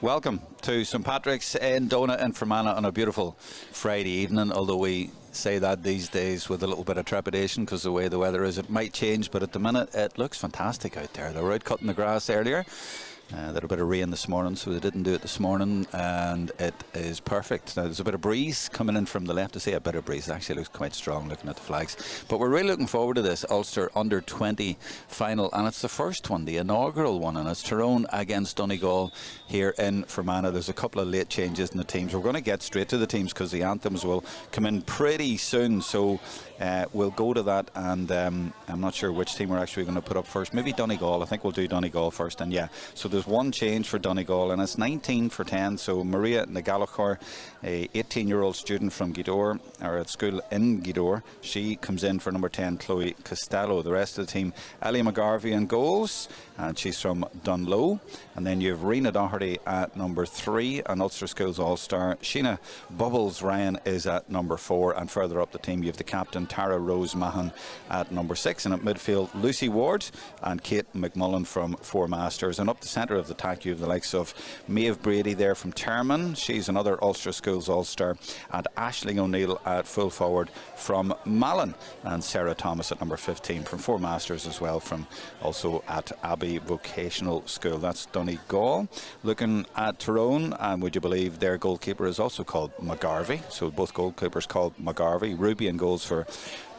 Welcome to St Patrick's in Donagh in Fermanagh on a beautiful Friday evening, although we say that these days with a little bit of trepidation because the way the weather is. It might change, but at the minute it looks fantastic out there. They were out cutting the grass earlier. There was a bit of rain this morning, so they didn't do it this morning, and it is perfect. Now there's a bit of breeze coming in from the left. I say a bit of breeze, it actually looks quite strong looking at the flags, but we're really looking forward to this Ulster under 20 final, and it's the first one, the inaugural one, and it's Tyrone against Donegal here in Fermanagh. There's a couple of late changes in the teams. We're going to get straight to the teams because the anthems will come in pretty soon, so we'll go to that, and I'm not sure which team we're actually going to put up first. Maybe Donegal. I think we'll do Donegal first, and yeah, so there's one change for Donegal, and it's 19 for 10. So Maria Nagalacher, a 18-year-old student from Gweedore, or at school in Gweedore, she comes in for number 10, Chloe Costello. The rest of the team, Ellie McGarvey in goals, and she's from Dunlow. And then you have Rena Doherty at number 3, an Ulster Schools All-Star. Sheena Bubbles Ryan is at number 4, and further up the team you have the captain Tara Rose Mahan at number 6, and at midfield Lucy Ward and Kate McMullen from Four Masters. And up the centre of the attack you have the likes of Maeve Brady there from Tyrone, she's another Ulster Schools All-Star, and Aisling O'Neill at full forward from Malin, and Sarah Thomas at number 15 from Four Masters as well, from also at Abbey Vocational School. That's Donegal. Looking at Tyrone, and would you believe their goalkeeper is also called McGarvey, so both goalkeepers called McGarvey. Ruby in goals for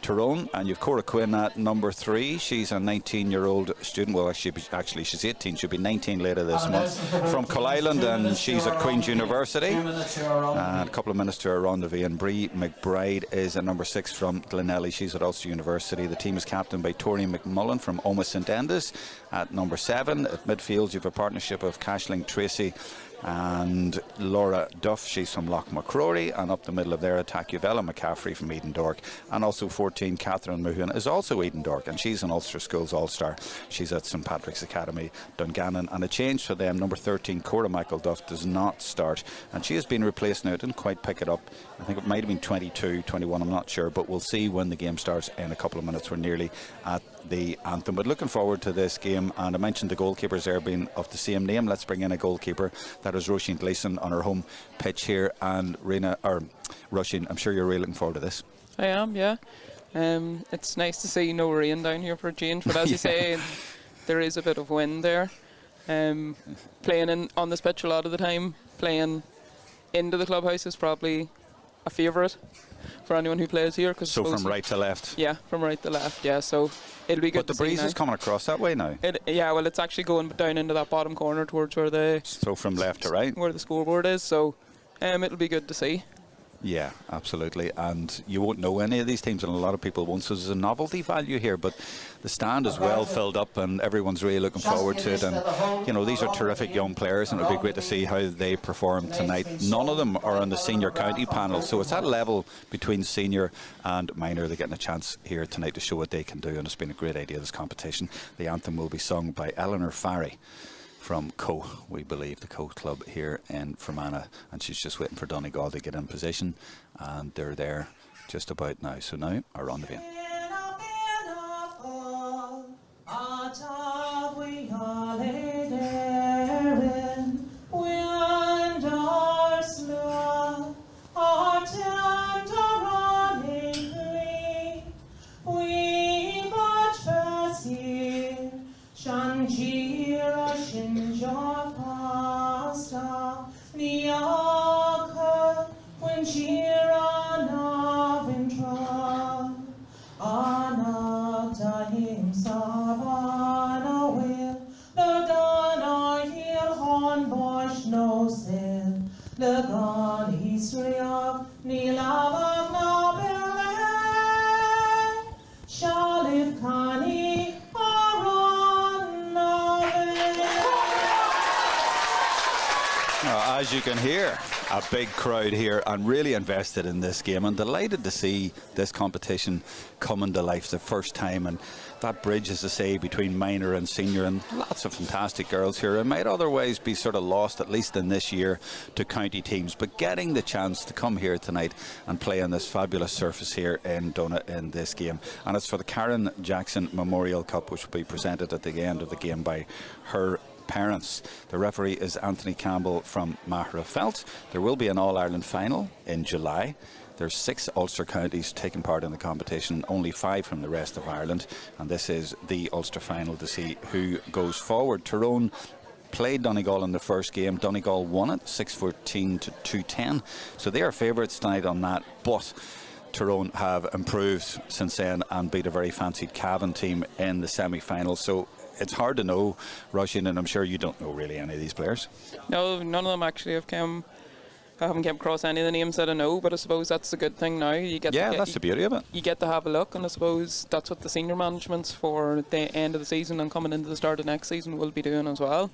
Tyrone, and you've Cora Quinn at number 3. She's a 19-year-old student. Well, actually she's 18. She'll be 19 later this month, from Cull Island, and she's at Queen's University. And a couple of minutes to her rendezvous. And Bree McBride is at number 6 from Glenelly. She's at Ulster University. The team is captained by Tori McMullen from Oma St Enda's at number 7. At midfield you have a partnership of Cashling Tracy and Laura Duff, she's from Loch McCrory, and up the middle of their attack you've Ella McCaffrey from Eden Dork, and also 14 Catherine Mahoon is also Eden Dork, and she's an Ulster Schools All-Star. She's at St Patrick's Academy Dungannon, and a change for them, number 13 Cora Michael Duff does not start, and she has been replaced now. Didn't quite pick it up, I think it might have been 22, 21, I'm not sure, but we'll see when the game starts in a couple of minutes. We're nearly at the anthem, but looking forward to this game. And I mentioned the goalkeepers there being of the same name. Let's bring in a goalkeeper. That is Roisin Gleeson on her home pitch here, and Roisin, I'm sure you're really looking forward to this. I am, yeah. It's nice to see no rain down here for a change, but as you say, there is a bit of wind there. Playing on this pitch a lot of the time, playing into the clubhouse is probably a favourite for anyone who plays here. So from right to left? Yeah, from right to left, yeah. So it'll be good. But the breeze is coming across that way now? Yeah, well, it's actually going down into that bottom corner towards where So from left to right? Where the scoreboard is, so it'll be good to see. Yeah, absolutely, and you won't know any of these teams, and a lot of people won't, so there's a novelty value here, but the stand is well filled up and everyone's really looking forward to it. And you know, these are terrific young players, and it would be great to see how they perform tonight. None of them are on the senior county panel, so it's that level between senior and minor. They're getting a chance here tonight to show what they can do, and it's been a great idea, this competition. The anthem will be sung by Eleanor Farry from Co, we believe, the Co club here in Fermanagh, and she's just waiting for Donegal to get in position, and they're there just about now. So now our rendezvous. As you can hear, a big crowd here and really invested in this game, and delighted to see this competition coming to life the first time. And that bridge, as I say, between minor and senior, and lots of fantastic girls here, and might otherwise be sort of lost, at least in this year, to county teams. But getting the chance to come here tonight and play on this fabulous surface here in Donagh in this game, and it's for the Karen Jackson Memorial Cup, which will be presented at the end of the game by her parents. The referee is Anthony Campbell from Mahrafelt. There will be an All-Ireland final in July. There's 6 Ulster counties taking part in the competition, only 5 from the rest of Ireland, and this is the Ulster final to see who goes forward. Tyrone played Donegal in the first game. Donegal won it 6-14 to 2-10, so they are favourites tonight on that, but Tyrone have improved since then and beat a very fancied Cavan team in the semi-final. So it's hard to know, Roisin, and I'm sure you don't know really any of these players. No, none of them actually have come. I haven't come across any of the names that I know, but I suppose that's the good thing now. That's the beauty of it. You get to have a look, and I suppose that's what the senior managements for the end of the season and coming into the start of next season will be doing as well.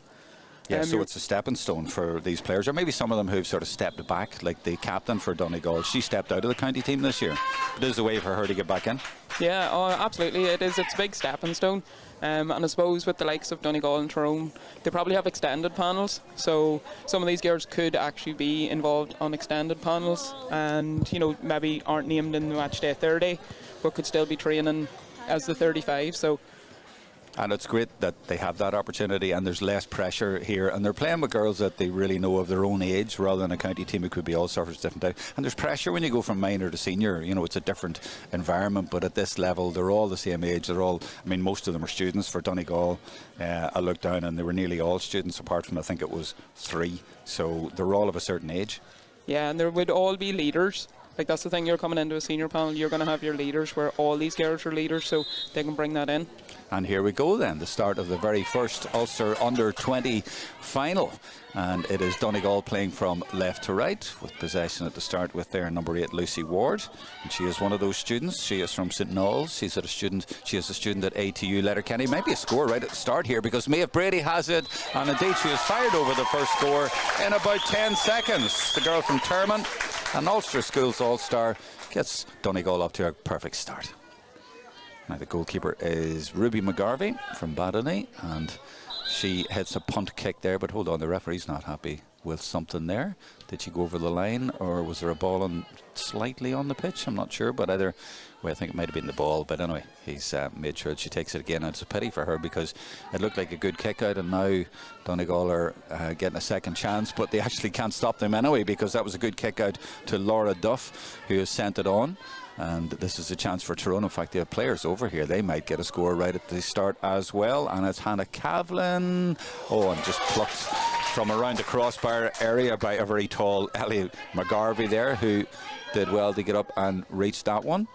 Yeah, so it's a stepping stone for these players, or maybe some of them who've sort of stepped back, like the captain for Donegal. She stepped out of the county team this year. It is a way for her to get back in. Yeah, absolutely. It is. It's a big stepping stone. And I suppose with the likes of Donegal and Tyrone, they probably have extended panels. So some of these girls could actually be involved on extended panels and, maybe aren't named in the match day 30, but could still be training as the 35. So. And it's great that they have that opportunity, and there's less pressure here, and they're playing with girls that they really know of their own age rather than a county team who could be all sorts of different. And there's pressure when you go from minor to senior. It's a different environment, but at this level they're all the same age. Most of them are students for Donegal. I looked down and they were nearly all students apart from, I think it was 3, so they're all of a certain age. Yeah, and there would all be leaders. Like, that's the thing, you're coming into a senior panel, you're going to have your leaders where all these girls are leaders, so they can bring that in. And here we go then, the start of the very first Ulster Under-20 final. And it is Donegal playing from left to right, with possession at the start with their number 8, Lucy Ward. And she is one of those students. She is from St Knowles. She is a student at ATU Letterkenny. Might be a score right at the start here, because Maeve Brady has it. And indeed, she has fired over the first score in about 10 seconds. The girl from Tyrone, an Ulster Schools All-Star, gets Donegal off to a perfect start. Now the goalkeeper is Ruby McGarvey from Badony, and she hits a punt kick there, but hold on, the referee's not happy with something there. Did she go over the line, or was there a ball slightly on the pitch? I'm not sure, but either way, I think it might have been the ball. But anyway, he's made sure that she takes it again. And it's a pity for her, because it looked like a good kick out, and now Donegal are getting a second chance, but they actually can't stop them anyway, because that was a good kick out to Laura Duff, who has sent it on. And this is a chance for Tyrone. In fact, they have players over here. They might get a score right at the start as well. And it's Hannah Cavlin. And just plucked from around the crossbar area by a very tall Ellie McGarvey there, who did well to get up and reach that one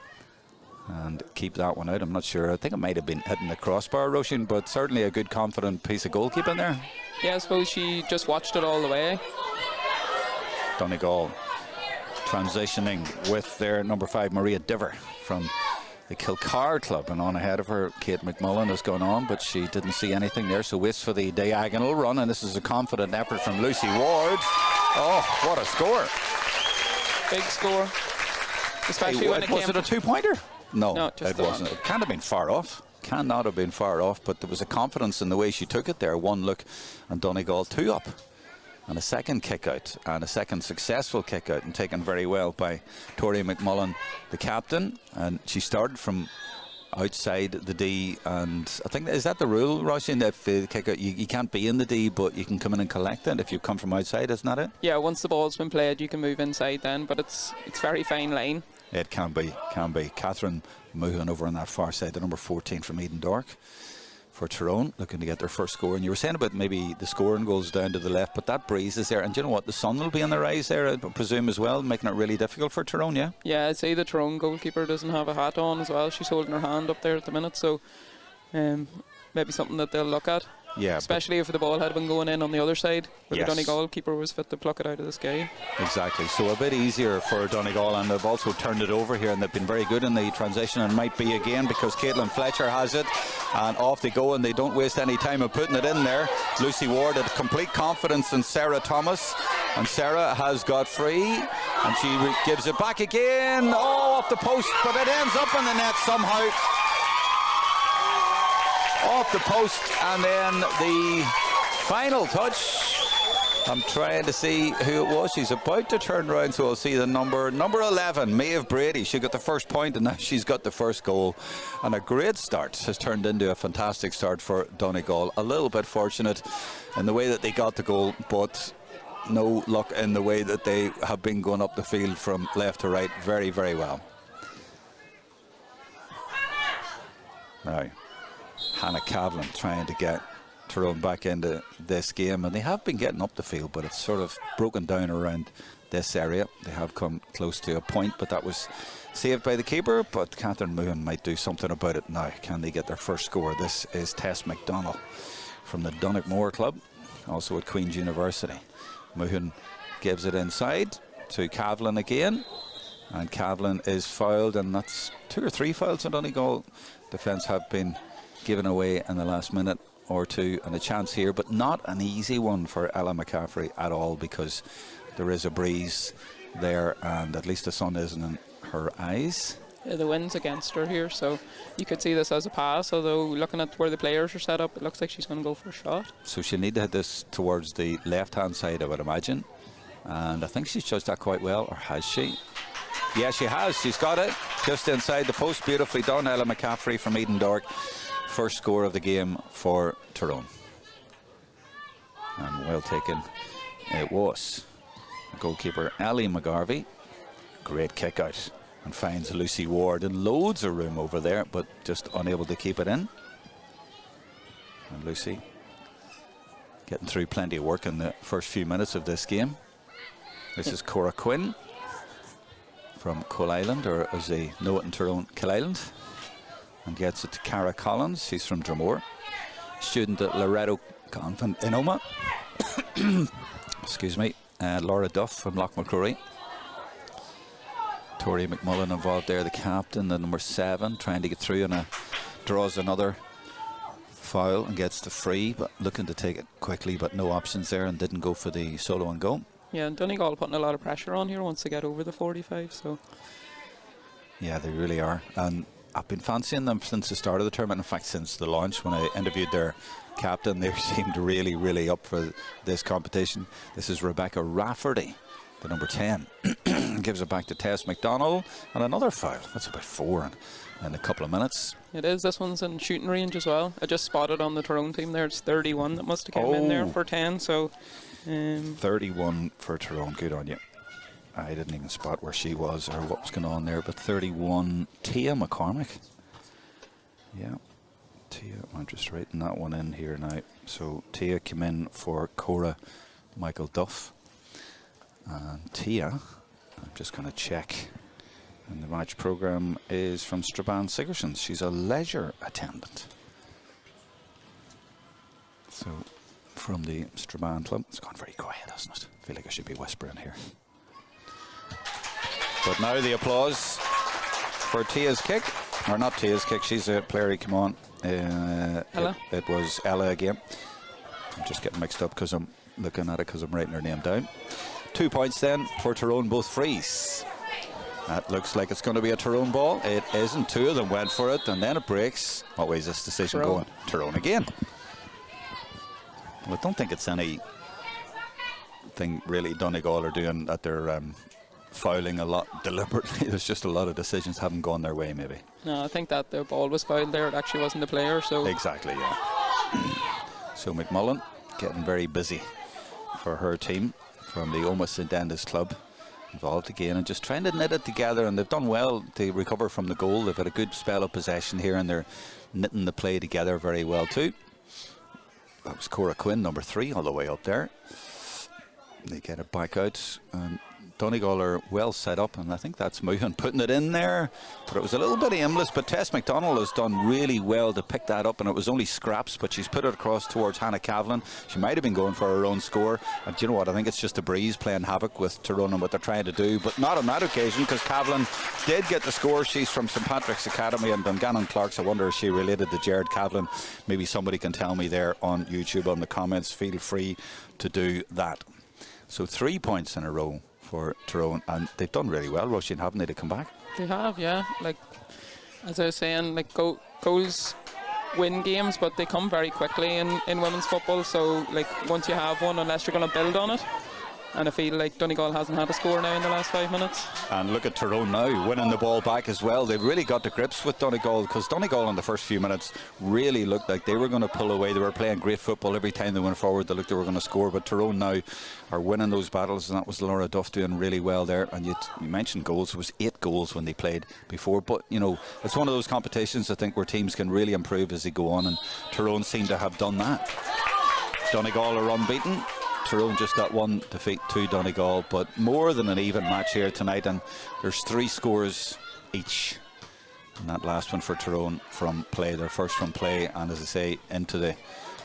and keep that one out. I'm not sure. I think it might have been hitting the crossbar, Roisin, but certainly a good, confident piece of goalkeeping there. Yeah, I suppose she just watched it all the way. Donegal transitioning with their number 5, Maria Diver from the Kilcar club, and on ahead of her Kate McMullen has gone on, but she didn't see anything there, so waits for the diagonal run, and this is a confident effort from Lucy Ward. Oh, what a score. Big score, especially when was it a 2-pointer? No, just it wasn't. It can't have been far off. Cannot have been far off, but there was a confidence in the way she took it there. One look and Donegal 2 up. And a second kick out, and a second successful kick out, and taken very well by Tori McMullen, the captain. And she started from outside the D, and I think, is that the rule, Roisin, that the kick out, you can't be in the D, but you can come in and collect it if you come from outside, isn't that it? Yeah, once the ball's been played, you can move inside then, but it's very fine line. It can be. Catherine Moohan over on that far side, the number 14 from Eden Dork for Tyrone, looking to get their first score. And you were saying about maybe the scoring goes down to the left, but that breeze is there, and do you know what, the sun will be on the rise there, I presume, as well, making it really difficult for Tyrone. Yeah, I'd say the Tyrone goalkeeper doesn't have a hat on as well. She's holding her hand up there at the minute, so maybe something that they'll look at. Yeah, especially if the ball had been going in on the other side, where yes, the Donegal keeper was fit to pluck it out of the sky. Exactly, so a bit easier for Donegal, and they've also turned it over here, and they've been very good in the transition, and might be again, because Caitlin Fletcher has it, and off they go, and they don't waste any time of putting it in there. Lucy Ward had complete confidence in Sarah Thomas, and Sarah has got free, and she gives it back again, off the post, but it ends up in the net somehow. Off the post, and then the final touch I'm trying to see who it was. She's about to turn around, so I'll see the number 11, Maeve Brady. She got the first point, and now she's got the first goal. And a great start has turned into a fantastic start for Donegal. A little bit fortunate in the way that they got the goal, but no luck in the way that they have been going up the field from left to right very, very well. Now, Hannah Cavlin trying to get Tyrone back into this game, and they have been getting up the field, but it's sort of broken down around this area. They have come close to a point, but that was saved by the keeper. But Catherine Moon might do something about it now. Can they get their first score? This is Tess McDonald from the Donagh Club, also at Queen's University. Moon gives it inside to Cavlin again, and Cavlin is fouled, and that's 2 or 3 fouls in Donegal defence have been given away in the last minute or two, and a chance here, but not an easy one for Ella McCaffrey at all, because there is a breeze there, and at least the sun isn't in her eyes. Yeah, the wind's against her here, so you could see this as a pass, although looking at where the players are set up, it looks like she's going to go for a shot. So she'll need to hit this towards the left-hand side, I would imagine, and I think she's judged that quite well, or has she? Yeah, she has. She's got it just inside the post. Beautifully done, Ella McCaffrey from Eden Dork. First score of the game for Tyrone, and well taken it was. Goalkeeper Ali McGarvey, great kick out, and finds Lucy Ward in loads of room over there, but just unable to keep it in. And Lucy getting through plenty of work in the first few minutes of this game. This is Cora Quinn from Coal Island, or as they know it in Tyrone, Kill Island. And gets it to Cara Collins. She's from Dromore, student at Loretto Convent in Oma. Excuse me. Laura Duff from Loch McCrory. Tori McMullen involved there, the captain, the number 7, trying to get through, and draws another foul and gets the free, but looking to take it quickly, but no options there, and didn't go for the solo and goal. Yeah, and Donegal putting a lot of pressure on here once they get over the 45. So yeah, they really are, and I've been fancying them since the start of the tournament. In fact, since the launch, when I interviewed their captain, they seemed really, really up for this competition. This is Rebecca Rafferty, the number 10. Gives it back to Tess McDonald, and another foul. That's about 4 in a couple of minutes. It is. This one's in shooting range as well. I just spotted on the Tyrone team there. It's 31 that must have came in there for 10. So 31 for Tyrone. Good on you. I didn't even spot where she was or what was going on there, but 31, Tia McCormick. Yeah, Tia, I'm just writing that one in here now. So Tia came in for Cora Michael Duff. And Tia, I'm just going to check. And the match programme is from Strabane Sigerson. She's a leisure attendant. So from the Strabane Club. It's gone very quiet, hasn't it? I feel like I should be whispering here. But now the applause for Tia's kick, or not Tia's kick, she's a player who came on. Ella? It was Ella again. I'm just getting mixed up because I'm looking at it because I'm writing her name down. 2 points then for Tyrone, both frees. That looks like it's going to be a Tyrone ball. It isn't. 2 of them went for it, and then it breaks. What way is this decision going? Tyrone again. Well, I don't think it's anything really Donegal are doing at their fouling a lot deliberately. There's just a lot of decisions haven't gone their way, maybe. No, I think that the ball was fouled there. It actually wasn't the player. So exactly, yeah. So McMullen getting very busy for her team from the Oma St Enda's club, involved again and just trying to knit it together, and they've done well to recover from the goal. They've had a good spell of possession here, and they're knitting the play together very well too. That was Cora Quinn, number 3, all the way up there. They get it back out, and Donegal are well set up, and I think that's Muhan putting it in there, but it was a little bit aimless. But Tess McDonald has done really well to pick that up, and it was only scraps, but she's put it across towards Hannah Cavlin. She might have been going for her own score, and do you know what, I think it's just a breeze playing havoc with Tyrone and what they're trying to do, but not on that occasion, because Cavlin did get the score. She's from St Patrick's Academy in Dungannon Clarks. I wonder if she related to Jared Cavlin. Maybe somebody can tell me there on YouTube on the comments. Feel free to do that. So 3 points in a row for Tyrone, and they've done really well, Roisin, haven't they, to come back? They have, yeah. Like, as I was saying, like goals win games, but they come very quickly in women's football. So, like, once you have one, unless you're going to build on it. And I feel like Donegal hasn't had a score now in the last 5 minutes. And look at Tyrone now, winning the ball back as well. They've really got to grips with Donegal, because Donegal in the first few minutes really looked like they were going to pull away. They were playing great football every time they went forward. They looked they were going to score, but Tyrone now are winning those battles, and that was Laura Duff doing really well there. And you mentioned goals. There was 8 goals when they played before, but you know, it's one of those competitions I think where teams can really improve as they go on, and Tyrone seem to have done that. Donegal are unbeaten. Tyrone just got 1 defeat to Donegal, but more than an even match here tonight, and there's 3 scores each. And that last one for Tyrone from play, their first from play, and as I say, into the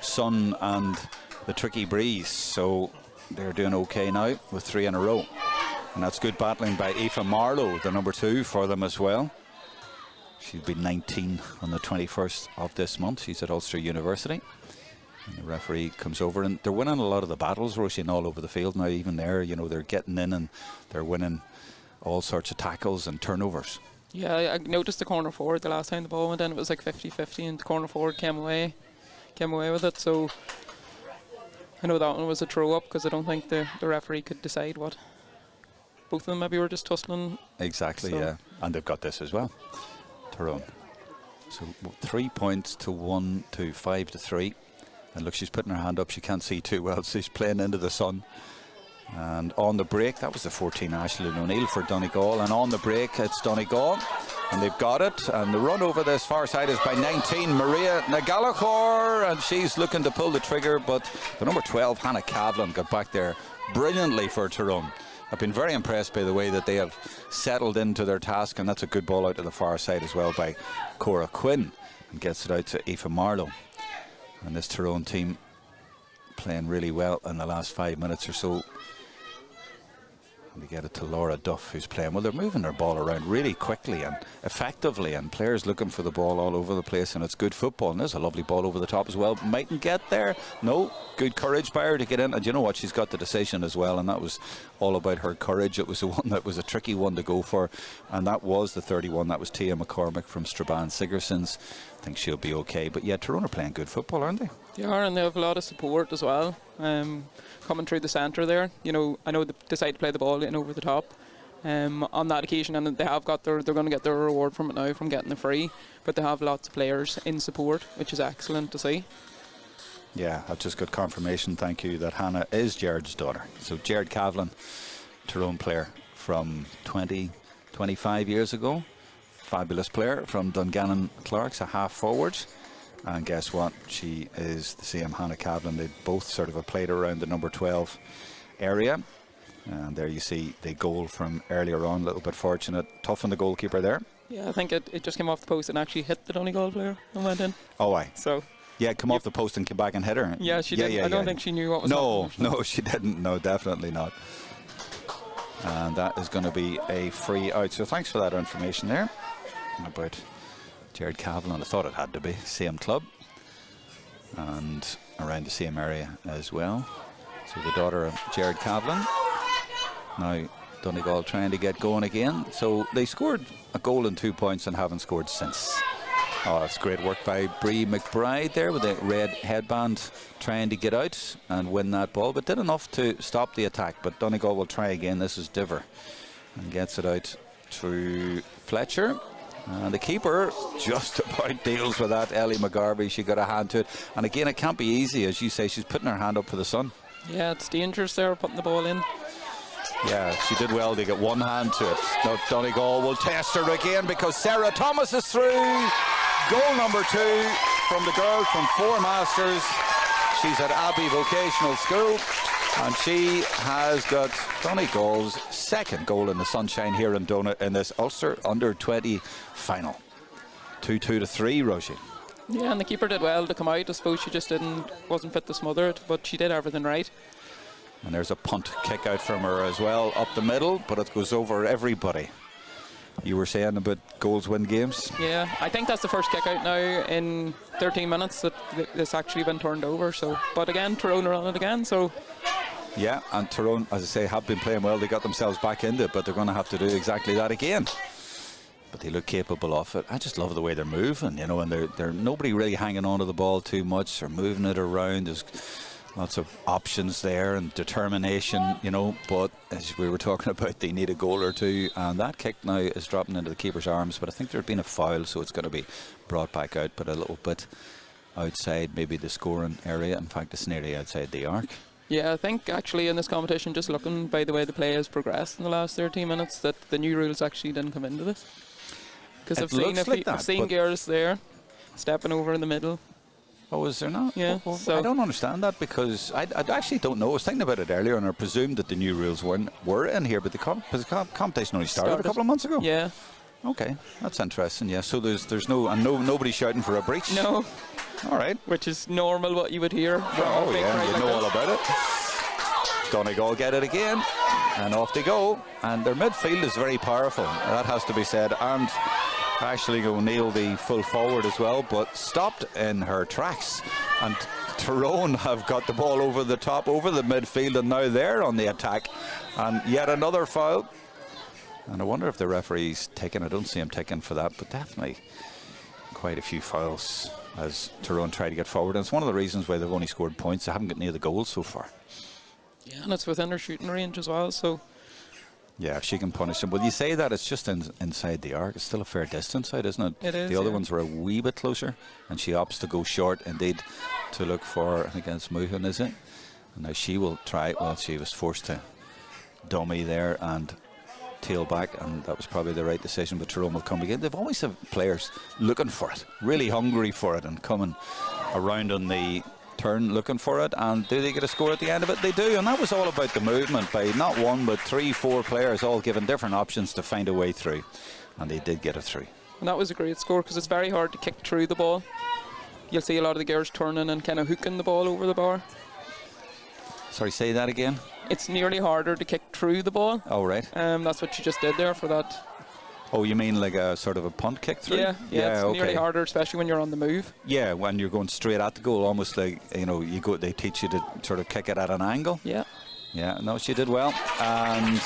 sun and the tricky breeze. So they're doing okay now with 3 in a row. And that's good battling by Aoife Marlowe, the number 2 for them as well. She'll be 19 on the 21st of this month. She's at Ulster University. And the referee comes over, and they're winning a lot of the battles, Roisin, all over the field now. Even there, you know, they're getting in and they're winning all sorts of tackles and turnovers. Yeah, I noticed the corner forward the last time the ball went in. It was like 50-50, and the corner forward came away with it. So I know that one was a throw up, because I don't think the referee could decide what. Both of them maybe were just tussling. Exactly, so. Yeah. And they've got this as well, Tyrone. So 3 points to 1 to 5 to 3. And look, she's putting her hand up. She can't see too well, so she's playing into the sun. And on the break, that was the 14, Ashley O'Neill for Donegal. And on the break, it's Donegal. And they've got it. And the run over this far side is by 19, Maria Nagalachor. And she's looking to pull the trigger. But the number 12, Hannah Cavlin, got back there brilliantly for Tyrone. I've been very impressed by the way that they have settled into their task. And that's a good ball out to the far side as well by Cora Quinn. And gets it out to Aoife Marlowe. And this Tyrone team playing really well in the last 5 minutes or so. And they get it to Laura Duff, who's playing. Well, they're moving their ball around really quickly and effectively, and players looking for the ball all over the place, and it's good football. And there's a lovely ball over the top as well. Mightn't get there. No, good courage by her to get in. And you know what? She's got the decision as well, and that was all about her courage. It was the one that was a tricky one to go for, and that was the 31. That was Tia McCormick from Strabane Sigersons. I think she'll be okay. But yeah, Tyrone are playing good football, aren't they? They are, and they have a lot of support as well. Coming through the centre there, you know, I know they decide to play the ball in over the top on that occasion, and they have got they're going to get their reward from it now, from getting the free. But they have lots of players in support, which is excellent to see. Yeah, I've just got confirmation, thank you, that Hannah is Jared's daughter. So Jared Cavlin, Tyrone player from 25 years ago. Fabulous player from Dungannon Clarks, a half forward. And guess what? She is the same Hannah Cavlin. They both sort of have played around the number 12 area. And there you see the goal from earlier on. A little bit fortunate. Tough on the goalkeeper there. Yeah, I think it just came off the post and actually hit the Donegal player and went in. Oh, aye. So. Yeah, come off the post and came back and hit her. Yeah, she did. I don't think she knew what was happening. No, she didn't. No, definitely not. And that is going to be a free out. So thanks for that information there about Jared Cavlin. I thought it had to be same club and around the same area as well. So the daughter of Jared Cavlin. Now Donegal trying to get going again. So they scored a goal and 2 points and haven't scored since. Oh, that's great work by Bree McBride there with a red headband, trying to get out and win that ball, but did enough to stop the attack. But Donegal will try again. This is Diver, and gets it out to Fletcher. And the keeper just about deals with that. Ellie McGarvey, she got a hand to it. And again, it can't be easy, as you say. She's putting her hand up for the sun. Yeah, it's dangerous there, putting the ball in. Yeah, she did well to get one hand to it. Now Donegal will test her again, because Sarah Thomas is through. Goal number 2 from the girl from Four Masters. She's at Abbey Vocational School, and she has got Donegal's second goal in the sunshine here in Donagh in this Ulster under-20 final. 2-2 to 3, Roisin. Yeah, and the keeper did well to come out. I suppose she just wasn't fit to smother it, but she did everything right. And there's a punt kick out from her as well, up the middle, but it goes over everybody. You were saying about goals win games? Yeah, I think that's the first kick out now in 13 minutes that it's actually been turned over. So, but again, Tyrone are on it again. So yeah, and Tyrone, as I say, have been playing well. They got themselves back into it, but they're going to have to do exactly that again. but they look capable of it. I just love the way they're moving, you know, and they're nobody really hanging on to the ball too much. They're moving it around. There's lots of options there and determination, you know, but as we were talking about, they need a goal or two, and that kick now is dropping into the keeper's arms, but I think there's been a foul, so it's going to be brought back out, but a little bit outside maybe the scoring area. In fact, it's nearly outside the arc. Yeah, I think actually in this competition, just looking by the way the play has progressed in the last 13 minutes, that the new rules actually didn't come into this. Because I've seen girls there stepping over in the middle. Oh, is there not? Yeah. Well, so I don't understand that, because I actually don't know. I was thinking about it earlier, and I presumed that the new rules were in here, but the competition only started a couple of months ago. Yeah. Okay, that's interesting. Yeah. So there's nobody shouting for a breach. No. All right. Which is normal, what you would hear. Oh yeah, you know all about it. Donegal get it again, and off they go. And their midfield is very powerful. That has to be said. And Ashley O'Neill, the full forward as well, but stopped in her tracks. And Tyrone have got the ball over the top, over the midfield, and now they're on the attack. And yet another foul. And I wonder if the referee's taken. I don't see him taking for that, but definitely quite a few fouls as Tyrone try to get forward. And it's one of the reasons why they've only scored points. They haven't got near the goals so far. Yeah, and it's within her shooting range as well, so... Yeah, if she can punish them. Well, you say that it's just inside the arc. It's still a fair distance out, isn't it? It is. The other ones were a wee bit closer, and she opts to go short, indeed, to look for, I think it's Muhan, is it? And now she will try. Well, she was forced to dummy there and tail back, and that was probably the right decision, but Tyrone will come again. They've always have players looking for it, really hungry for it, and coming around on the turn looking for it. And do they get a score at the end of it? They do, and that was all about the movement by not one but 3-4 players, all given different options to find a way through, and they did get it through. And that was a great score, because it's very hard to kick through the ball. You'll see a lot of the girls turning and kind of hooking the ball over the bar. Sorry, say that again. It's nearly harder to kick through the ball. Oh, right. That's what you just did there for that. Oh, you mean like a sort of a punt kick through? Yeah, it's okay. nearly harder, especially when you're on the move. Yeah, when you're going straight at the goal, almost like, you know, they teach you to sort of kick it at an angle. Yeah. Yeah, no, she did well. And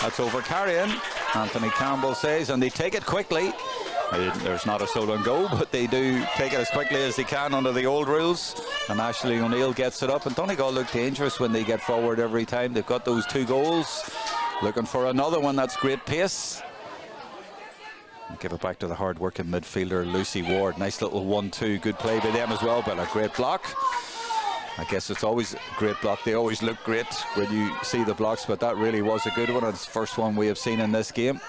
that's over carrying, Anthony Campbell says, and they take it quickly. There's not a soul on go, but they do take it as quickly as they can under the old rules. And Ashley O'Neill gets it up, and Donegal look dangerous when they get forward every time. They've got those 2 goals. Looking for another one. That's great pace. Give it back to the hard-working midfielder Lucy Ward. Nice little 1-2. Good play by them as well, but a great block. I guess it's always a great block. They always look great when you see the blocks, but that really was a good one. It's the first one we have seen in this game.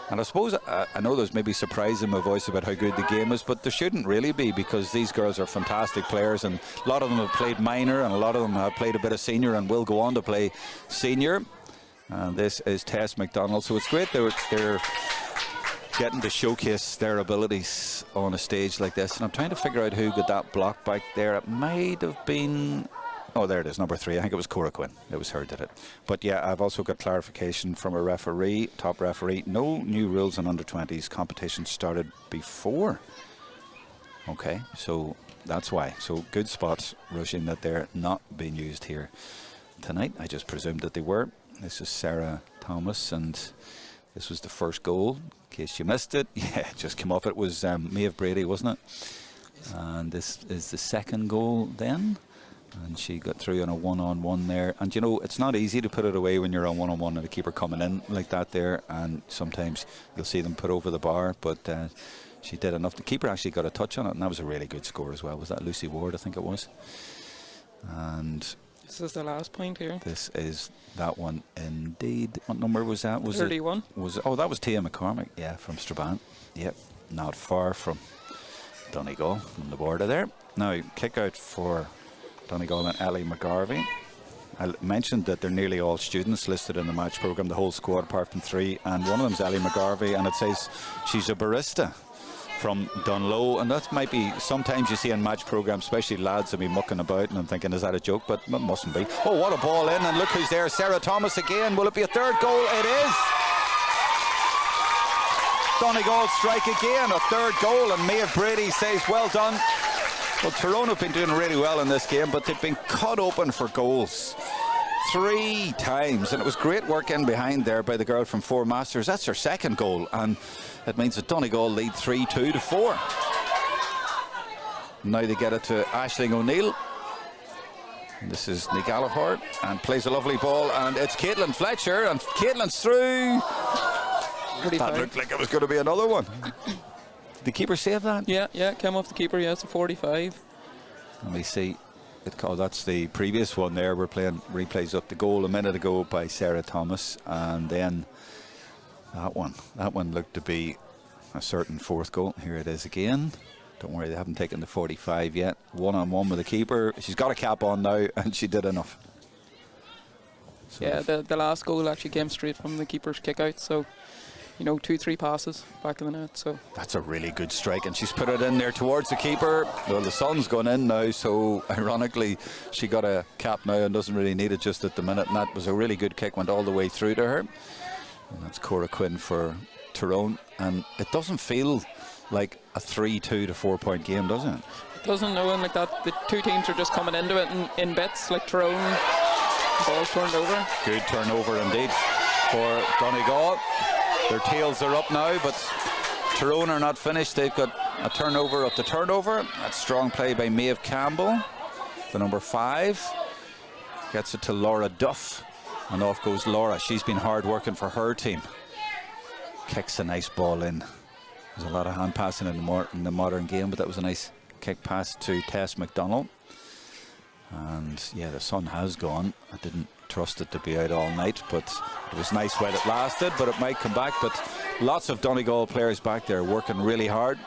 And I suppose, I know there's maybe surprise in my voice about how good the game is, but there shouldn't really be, because these girls are fantastic players, and a lot of them have played minor, and a lot of them have played a bit of senior and will go on to play senior. And this is Tess McDonald, so it's great they're getting to showcase their abilities on a stage like this. And I'm trying to figure out who got that block back there. It might have been... Oh, there it is, number 3. I think it was Cora Quinn. It was her did it. But yeah, I've also got clarification from a referee, top referee. No new rules in under-20s. Competition started before. Okay, so that's why. So good spot, Rushing, that they're not being used here tonight. I just presumed that they were. This is Sarah Thomas, and this was the first goal. In case you missed it, yeah, it just came off. It was Maeve Brady, wasn't it? And this is the second goal then. And she got through on a one-on-one there. And you know, it's not easy to put it away when you're on one-on-one and the keeper coming in like that there. And sometimes you'll see them put over the bar, but she did enough. The keeper actually got a touch on it, and that was a really good score as well. Was that Lucy Ward? I think it was. And this is the last point here. This is that one indeed. What number was that? Was 31. Oh, that was Tia McCormick, yeah, from Strabane. Yep, not far from Donegal on the border there. Now, kick out for Donegal and Ellie McGarvey. I mentioned that they're nearly all students listed in the match programme, the whole squad apart from 3, and one of them's Ellie McGarvey, and it says she's a barista from Donlow, and that might be, sometimes you see in match programmes, especially lads will be mucking about, and I'm thinking, is that a joke? But it mustn't be. Oh, what a ball in, and look who's there, Sarah Thomas again. Will it be a 3rd goal? It is. Donegal strike again, a 3rd goal, and Maeve Brady says, well done. Well, Tyrone have been doing really well in this game, but they've been cut open for goals 3 times, and it was great work in behind there by the girl from Four Masters. That's her second goal, and it means that Donegal lead 3-2 to 4. Now they get it to Aisling O'Neill. This is Nick Gallagher, and plays a lovely ball, and it's Caitlin Fletcher, and Caitlin's through. That looked like it was going to be another one. Did the keeper save that? Yeah, came off the keeper. Yeah, it's a 45. Let me see. That's the previous one there. We're playing replays of the goal a minute ago by Sarah Thomas, and then that one looked to be a certain fourth goal. Here it is again. Don't worry, they haven't taken the 45 yet. 1-on-1 with the keeper. She's got a cap on now, and she did enough. So yeah, the last goal actually came straight from the keeper's kick out, so 2-3 passes back in the net. So that's a really good strike, and she's put it in there towards the keeper. Well, the sun's gone in now, so ironically she got a cap now and doesn't really need it just at the minute, and that was a really good kick, went all the way through to her. And that's Cora Quinn for Tyrone, and it doesn't feel like a 3-2 to 4-point game, does it? It doesn't, no, and like that the two teams are just coming into it in bits. Like Tyrone, ball's turned over. Good turnover indeed for Donegal. Their tails are up now, but Tyrone are not finished. They've got a turnover up the turnover. That's strong play by Maeve Campbell, the number 5. Gets it to Laura Duff, and off goes Laura. She's been hard working for her team. Kicks a nice ball in. There's a lot of hand passing in the modern game, but that was a nice kick pass to Tess McDonald. And yeah, the sun has gone. I didn't trust it to be out all night, but it was nice while it lasted, but it might come back. But lots of Donegal players back there working really hard.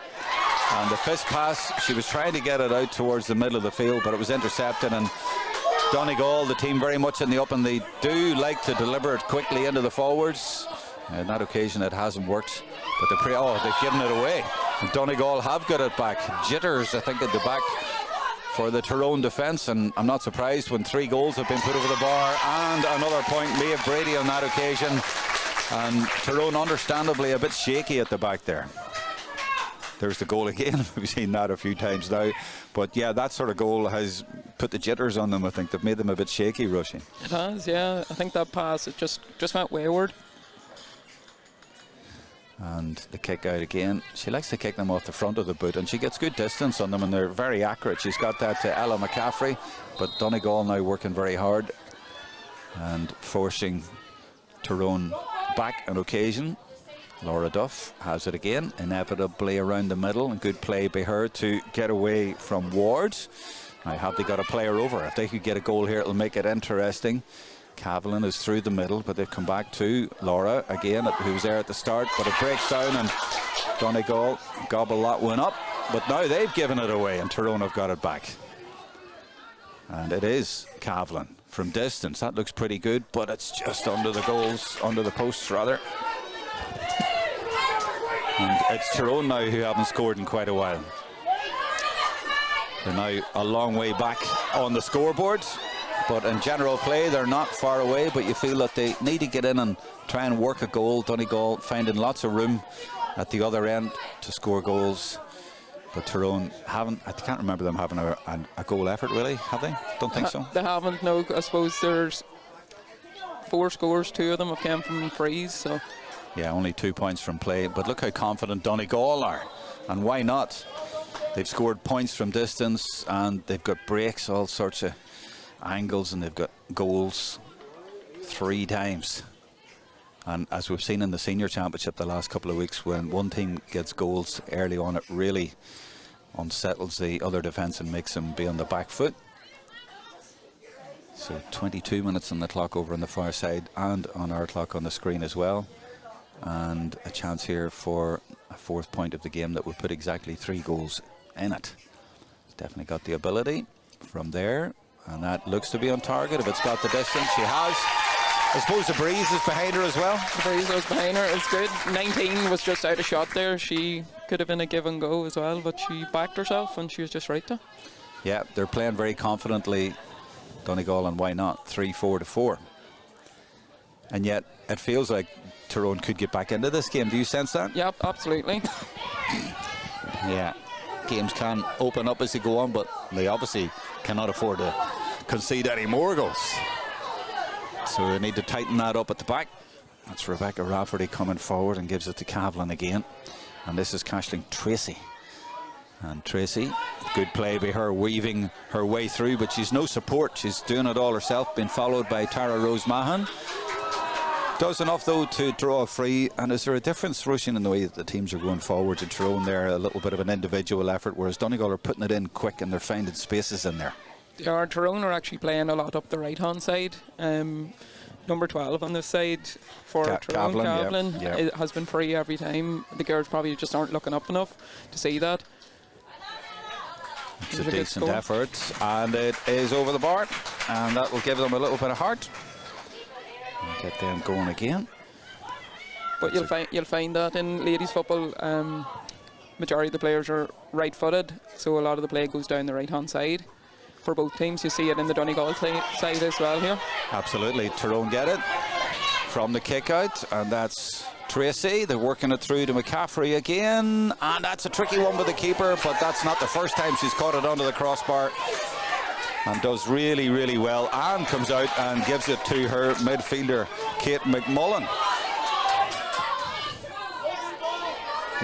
And the fist pass, she was trying to get it out towards the middle of the field, but it was intercepted, and Donegal, the team very much in the up, and they do like to deliver it quickly into the forwards. On that occasion it hasn't worked, but they've given it away. And Donegal have got it back. Jitters, I think, at the back for the Tyrone defence, and I'm not surprised when 3 goals have been put over the bar, and another point. Leah Brady on that occasion, and Tyrone understandably a bit shaky at the back there. There's the goal again. We've seen that a few times now, but yeah, that sort of goal has put the jitters on them. I think they've made them a bit shaky rushing. It has, yeah. I think that pass, it just went wayward. And the kick out again. She likes to kick them off the front of the boot, and she gets good distance on them, and they're very accurate. She's got that to Ella McCaffrey, but Donegal now working very hard and forcing Tyrone back on occasion. Laura Duff has it again, inevitably around the middle, and good play by her to get away from Ward. Now, have they got a player over? If they could get a goal here, it'll make it interesting. Cavalin is through the middle, but they've come back to Laura again, who was there at the start, but it breaks down, and Donegal gobble that one up. But now they've given it away, and Tyrone have got it back. And it is Cavalin from distance. That looks pretty good, but it's just under the goals, under the posts rather. And it's Tyrone now who haven't scored in quite a while. They're now a long way back on the scoreboard. But in general play, they're not far away, but you feel that they need to get in and try and work a goal. Donegal finding lots of room at the other end to score goals. But Tyrone haven't, I can't remember them having a goal effort, really, have they? Don't think so. They haven't, no. I suppose there's 4 scores, 2 of them have come from frees, so. Yeah, only 2 points from play, but look how confident Donegal are, and why not? They've scored points from distance, and they've got breaks, all sorts of angles, and they've got goals 3 times. And as we've seen in the senior championship the last couple of weeks, when one team gets goals early on, it really unsettles the other defence and makes them be on the back foot. So 22 minutes on the clock over on the far side, and on our clock on the screen as well, and a chance here for a 4th point of the game that would put exactly 3 goals in it. It's definitely got the ability from there. And that looks to be on target. If it's got the distance, she has. I suppose the breeze is behind her as well. The breeze was behind her. It's good. 19 was just out of shot there. She could have been a give and go as well, but she backed herself and she was just right there. Yeah, they're playing very confidently, Donegal, and why not? 3-4 to 4. And yet it feels like Tyrone could get back into this game. Do you sense that? Yep, absolutely. Yeah, games can open up as they go on, but they obviously cannot afford to concede any more goals. So they need to tighten that up at the back. That's Rebecca Rafferty coming forward and gives it to Cavlin again. And this is Cashling Tracy. And Tracy, good play by her, weaving her way through, but she's no support. She's doing it all herself, being followed by Tara Rose Mahan. Does enough, though, to draw a free. And is there a difference, Roisin, in the way that the teams are going forward to Tyrone there? A little bit of an individual effort, whereas Donegal are putting it in quick and they're finding spaces in there. Yeah, Tyrone are actually playing a lot up the right-hand side. Number 12 on this side for Tyrone, Cavlin, yeah. It has been free every time. The girls probably just aren't looking up enough to see that. It's a decent effort, and it is over the bar, and that will give them a little bit of heart. And get them going again. But you'll find that in ladies football, majority of the players are right-footed, so a lot of the play goes down the right-hand side. For both teams, you see it in the Donegal side as well here. Absolutely, Tyrone get it from the kick out, and that's Tracy. They're working it through to McCaffrey again, and that's a tricky one with the keeper, but that's not the first time she's caught it under the crossbar, and does really, really well, and comes out and gives it to her midfielder, Kate McMullen.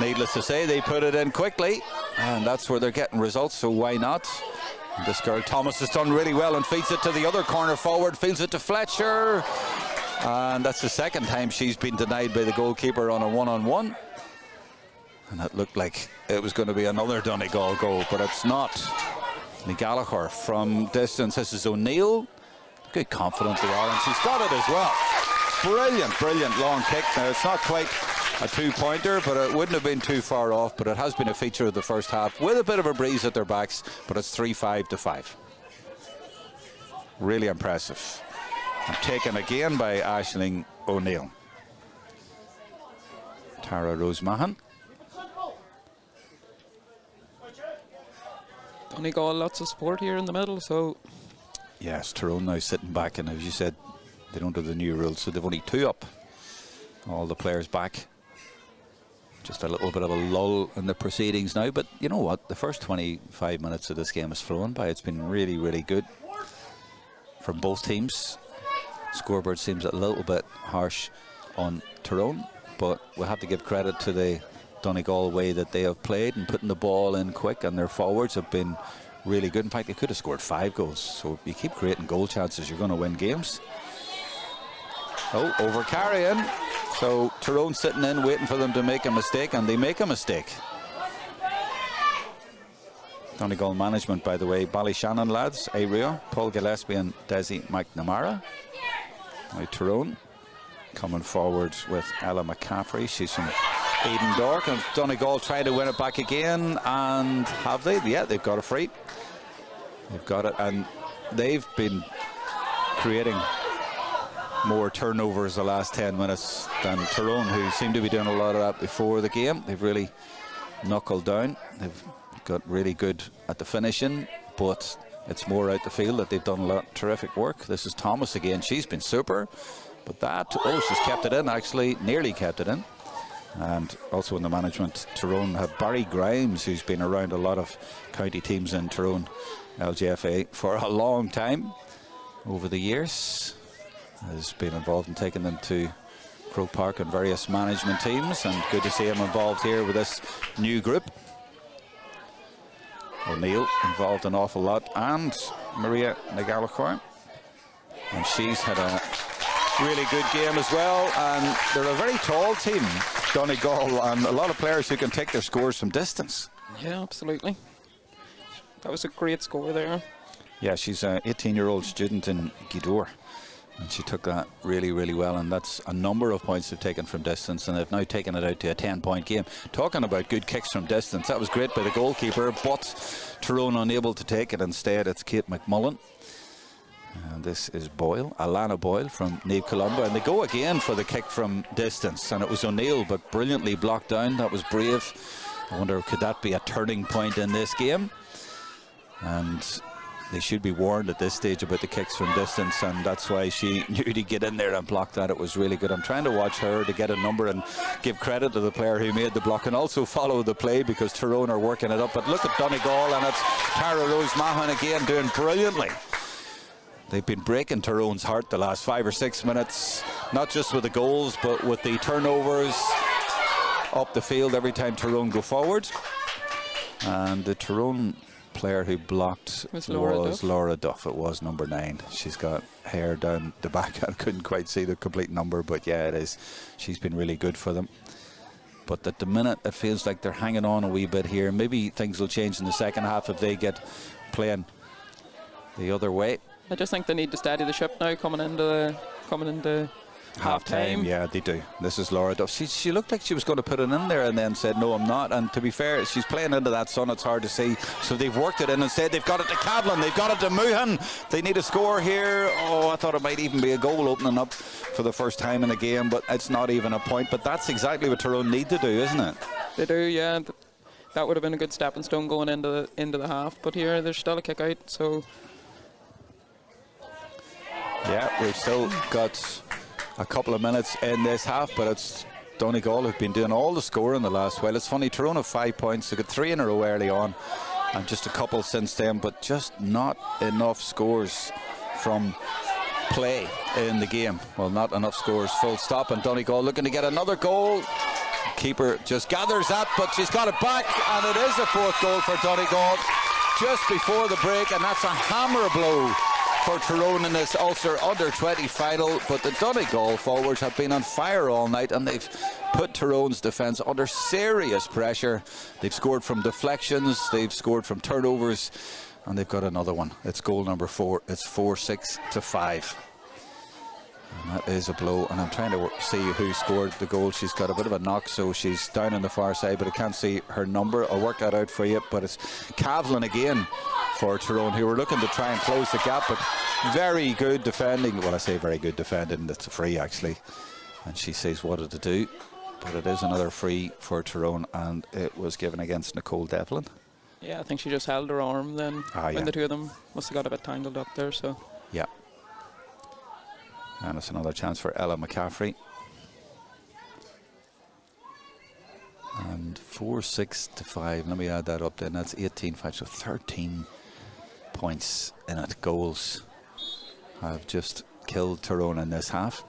Needless to say, they put it in quickly, and that's where they're getting results, so why not? This girl Thomas has done really well and feeds it to the other corner forward, feeds it to Fletcher, and that's the second time she's been denied by the goalkeeper on a one-on-one, and it looked like it was going to be another Donegal goal, but it's not. Gallagher from distance. This is O'Neill. Good confidence they are, and she's got it as well. Brilliant long kick. Now it's not quite a two-pointer, but it wouldn't have been too far off, but it has been a feature of the first half with a bit of a breeze at their backs, but it's 3-5. Really impressive. And taken again by Aisling O'Neill. Tara Rose Mahan. Donegal, lots of support here in the middle, so... Yes, Tyrone now sitting back, and as you said, they don't have the new rules, so they've only 2 up. All the players back. Just a little bit of a lull in the proceedings now, but you know what? The first 25 minutes of this game has flown by. It's been really, really good from both teams. Scoreboard seems a little bit harsh on Tyrone, but we'll have to give credit to the Donegal way that they have played and putting the ball in quick, and their forwards have been really good. In fact, they could have scored 5 goals. So if you keep creating goal chances, you're going to win games. Oh, over carrying. So Tyrone sitting in, waiting for them to make a mistake, and they make a mistake. Donegal management, by the way, Ballyshannon lads, Rio, Paul Gillespie and Desi McNamara. Now Tyrone coming forward with Ella McCaffrey. She's from Eden Dork, and Donegal trying to win it back again, and have they? Yeah, they've got a free. They've got it, and they've been creating more turnovers the last 10 minutes than Tyrone, who seem to be doing a lot of that before the game. They've really knuckled down. They've got really good at the finishing, but it's more out the field that they've done a lot terrific work. This is Thomas again. She's been super, but that, oh, she's kept it in, actually, nearly kept it in. And also in the management, Tyrone have Barry Grimes, who's been around a lot of county teams in Tyrone LGFA for a long time over the years. Has been involved in taking them to Croke Park and various management teams, and good to see him involved here with this new group. O'Neill involved an awful lot, and Maria Gallagher, and she's had a really good game as well, and they're a very tall team, Donegal, and a lot of players who can take their scores from distance. Yeah, absolutely. That was a great score there. Yeah, she's an 18-year-old student in Gidor, and she took that really, really well, and that's a number of points they've taken from distance, and they've now taken it out to a 10-point game. Talking about good kicks from distance, that was great by the goalkeeper, but Tyrone unable to take it. Instead, it's Kate McMullen. And this is Boyle, Alana Boyle from Neve Columba, and they go again for the kick from distance, and it was O'Neill, but brilliantly blocked down. That was brave. I wonder, could that be a turning point in this game? And they should be warned at this stage about the kicks from distance, and that's why she knew to get in there and block that. It was really good. I'm trying to watch her to get a number and give credit to the player who made the block and also follow the play, because Tyrone are working it up. But look at Donegal, and it's Tara Rose Mahan again doing brilliantly. They've been breaking Tyrone's heart the last 5 or 6 minutes, not just with the goals, but with the turnovers up the field every time Tyrone go forward. And the Tyrone player who blocked was Laura Duff. It was number 9. She's got hair down the back. I couldn't quite see the complete number, but yeah, it is. She's been really good for them. But at the minute, it feels like they're hanging on a wee bit here. Maybe things will change in the second half if they get playing the other way. I just think they need to steady the ship now coming into half time. Yeah, they do. This is Laura Duff. She looked like she was going to put it in there and then said, no, I'm not. And to be fair, she's playing into that sun. It's hard to see. So they've worked it in and said they've got it to Cavlin. They've got it to Muhan. They need a score here. Oh, I thought it might even be a goal opening up for the first time in the game, but it's not even a point. But that's exactly what Tyrone need to do, isn't it? They do, yeah. That would have been a good stepping stone going into the half. But here, there's still a kick out, so... Yeah, we've still got a couple of minutes in this half, but it's Donegal who've been doing all the scoring the last while. It's funny, Tyrone have 5 points. They got 3 in a row early on and just a couple since then, but just not enough scores from play in the game. Well, not enough scores, full stop. And Donegal looking to get another goal. Keeper just gathers that, but she's got it back, and it is a 4th goal for Donegal just before the break, and that's a hammer blow for Tyrone in this Ulster under-20 final. But the Donegal forwards have been on fire all night, and they've put Tyrone's defence under serious pressure. They've scored from deflections, they've scored from turnovers, and they've got another one. It's goal number 4. It's 4-6-5. And that is a blow, and I'm trying to see who scored the goal. She's got a bit of a knock, so she's down on the far side, but I can't see her number. I'll work that out for you, but it's Cavlin again for Tyrone, who were looking to try and close the gap, but very good defending. Well, I say very good defending, it's a free actually, and she says what did it do, but it is another free for Tyrone, and it was given against Nicole Devlin. Yeah, I think she just held her arm then when the two of them must have got a bit tangled up there. So yeah. And it's another chance for Ella McCaffrey. And 4-6-5. Let me add that up then. That's 18-5. So 13 points in it. Goals have just killed Tyrone in this half.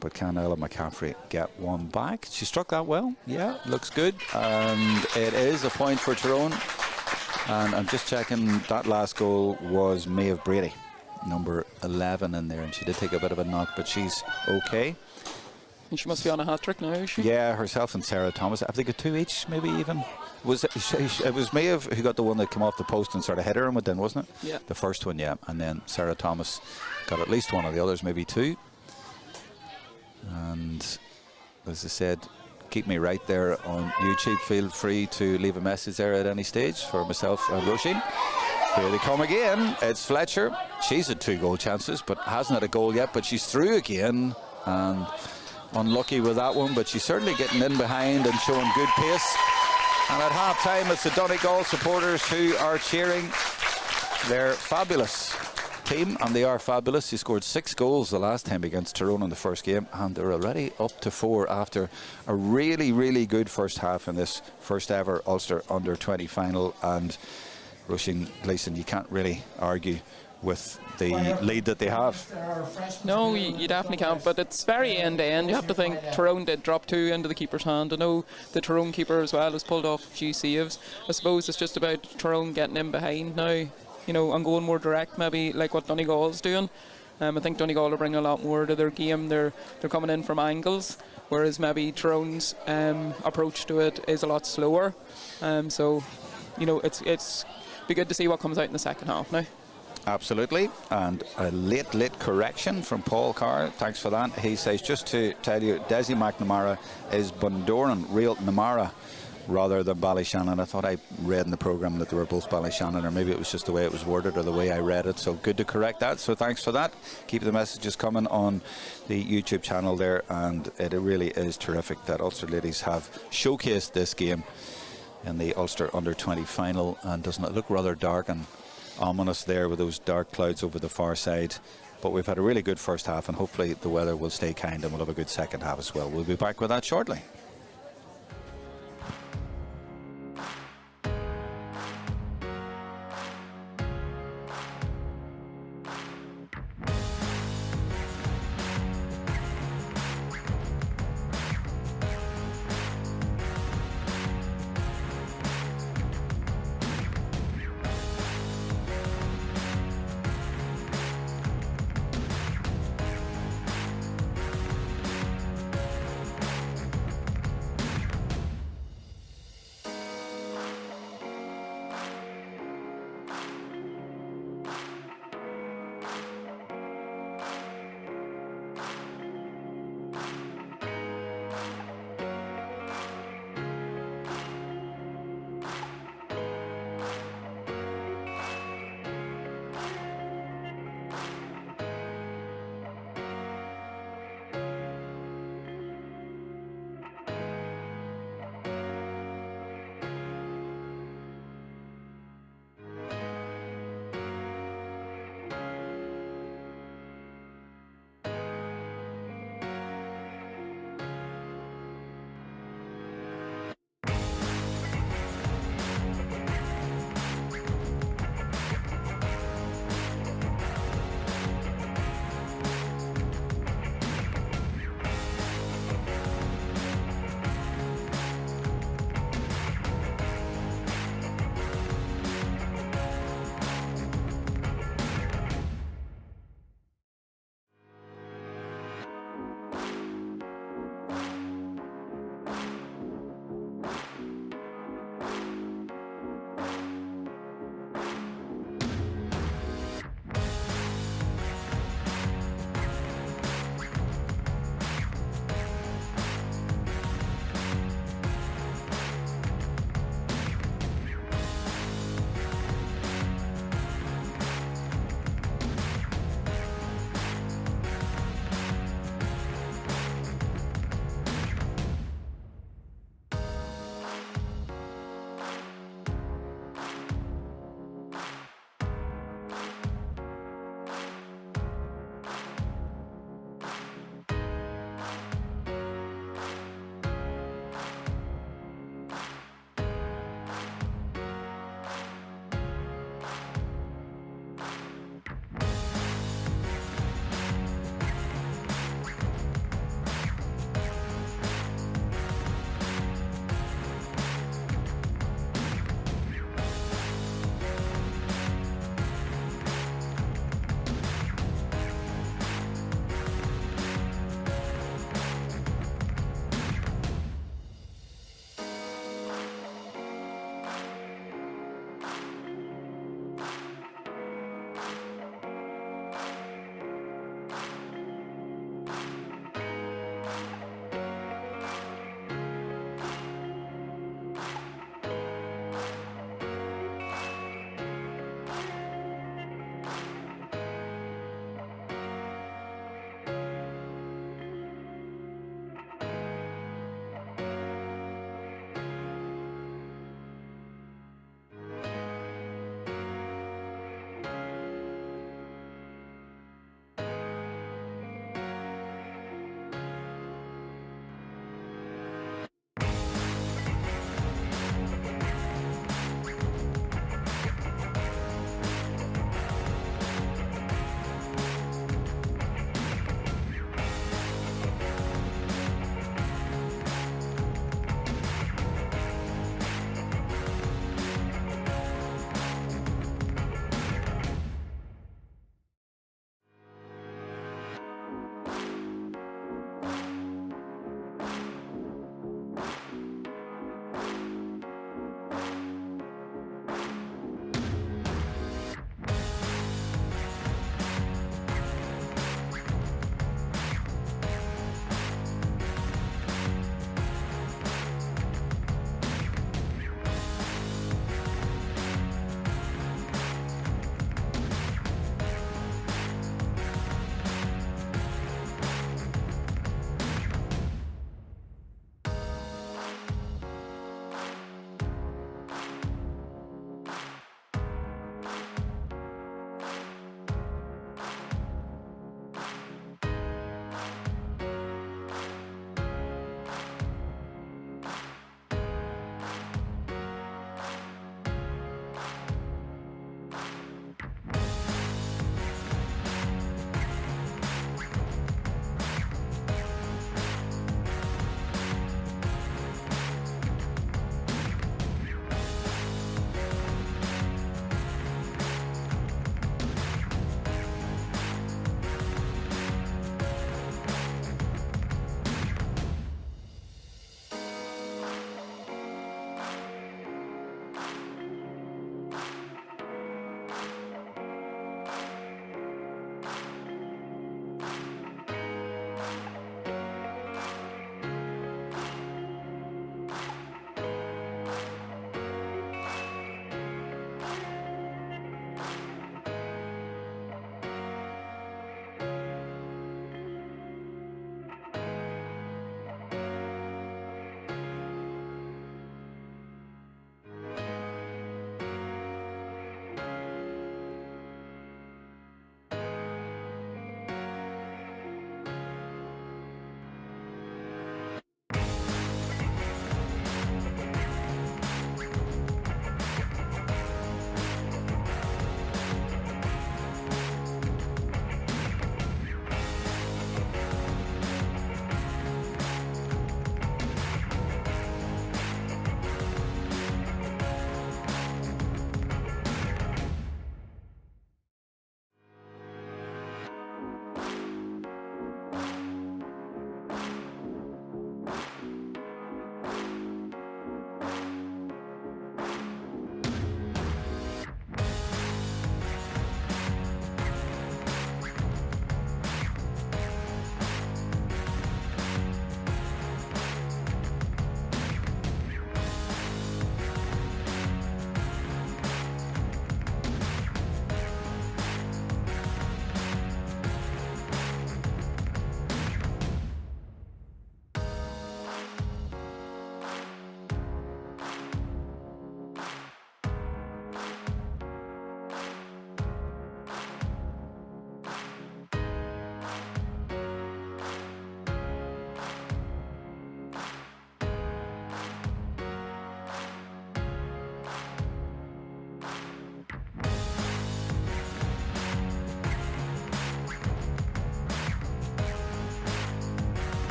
But can Ella McCaffrey get one back? She struck that well. Yeah, looks good. And it is a point for Tyrone. And I'm just checking, that last goal was Maeve Brady, number 11 in there, and she did take a bit of a knock, but she's okay. And she must be on a hat-trick now, is she? Yeah, herself and Sarah Thomas. Have they got 2 each, maybe even? It was Maeve who got the one that came off the post and sort of hit her with then, wasn't it? Yeah. The first one, yeah. And then Sarah Thomas got at least one of the others, maybe 2. And as I said, keep me right there on YouTube. Feel free to leave a message there at any stage for myself and Roisin. Here they come again. It's Fletcher. She's had 2 goal chances, but hasn't had a goal yet. But she's through again, and unlucky with that one. But she's certainly getting in behind and showing good pace. And at half time, it's the Donegal supporters who are cheering. They're fabulous team, and they are fabulous. They scored 6 goals the last time against Tyrone in the first game, and they're already up to 4 after a really, really good first half in this first ever Ulster under-20 final. And Roisin Gleeson, you can't really argue with the lead that they have. No, you definitely can't, but it's very end-to-end. You have to think Tyrone did drop 2 into the keeper's hand. I know the Tyrone keeper as well has pulled off a few saves. I suppose it's just about Tyrone getting in behind now, you know, and going more direct, maybe like what Donegal's doing. I think Donegal are bringing a lot more to their game. They're coming in from angles, whereas maybe Tyrone's approach to it is a lot slower. So, you know, it's be good to see what comes out in the second half now. Absolutely. And a late correction from Paul Carr. Thanks for that. He says, just to tell you, Desi McNamara is Bundoran, real Namara, rather than Ballyshannon. I thought I read in the programme that they were both Ballyshannon, or maybe it was just the way it was worded or the way I read it. So good to correct that. So thanks for that. Keep the messages coming on the YouTube channel there. And it really is terrific that Ulster ladies have showcased this game in the Ulster under-20 final. And doesn't it look rather dark and ominous there with those dark clouds over the far side? But we've had a really good first half, and hopefully the weather will stay kind and we'll have a good second half as well. We'll be back with that shortly.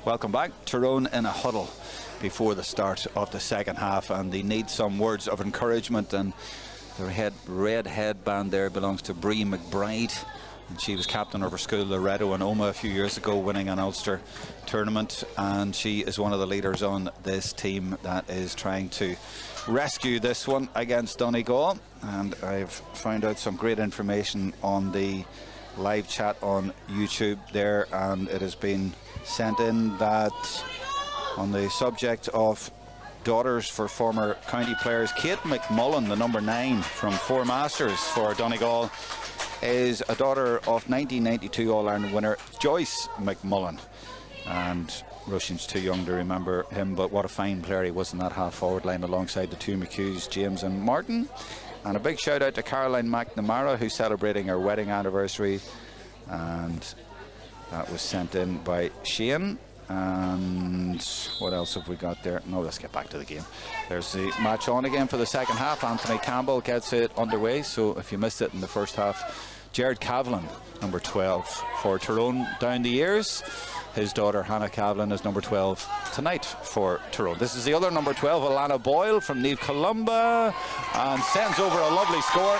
Welcome back. Tyrone in a huddle before the start of the second half, and they need some words of encouragement. And the red headband there belongs to Bree McBride, and she was captain of her school, Loretto and Omagh, a few years ago, winning an Ulster tournament, and she is one of the leaders on this team that is trying to rescue this one against Donegal. And I've found out some great information on the live chat on YouTube there, and it has been sent in that on the subject of daughters for former county players, Kate McMullen, the number 9 from Four Masters for Donegal, is a daughter of 1992 All-Ireland winner Joyce McMullen. And Russian's too young to remember him, but what a fine player he was in that half-forward line alongside the two McHughes, James and Martin. And a big shout out to Caroline McNamara, who's celebrating her wedding anniversary, and that was sent in by Shane. And what else have we got there? No, let's get back to the game. There's the match on again for the second half. Anthony Campbell gets it underway, so if you missed it in the first half, Jared Cavlin, number 12 for Tyrone down the years. His daughter Hannah Cavlin is number 12 tonight for Tyrone. This is the other number 12, Alana Boyle from Neve Columba, and sends over a lovely score.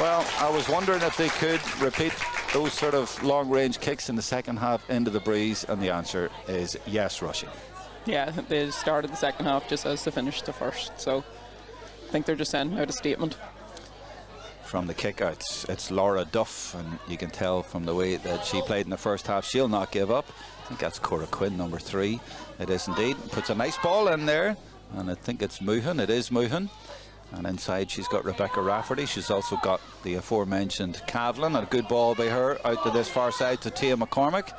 Well, I was wondering if they could repeat those sort of long-range kicks in the second half into the breeze, and the answer is yes, Russia. Yeah, they started the second half just as they finished the first, so I think they're just sending out a statement. From the kickouts, it's Laura Duff, and you can tell from the way that she played in the first half, she'll not give up. I think that's Cora Quinn, number 3. It is indeed. Puts a nice ball in there, and I think it's Muhan. It is Muhan. And inside she's got Rebecca Rafferty. She's also got the aforementioned Cavlin. A good ball by her out to this far side to Tia McCormick.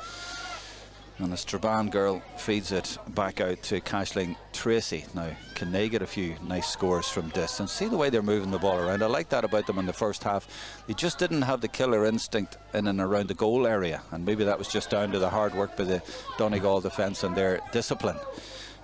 And the Strabane girl feeds it back out to Cashling Tracy. Now, can they get a few nice scores from distance? See the way they're moving the ball around. I like that about them in the first half. They just didn't have the killer instinct in and around the goal area. And maybe that was just down to the hard work by the Donegal defence and their discipline.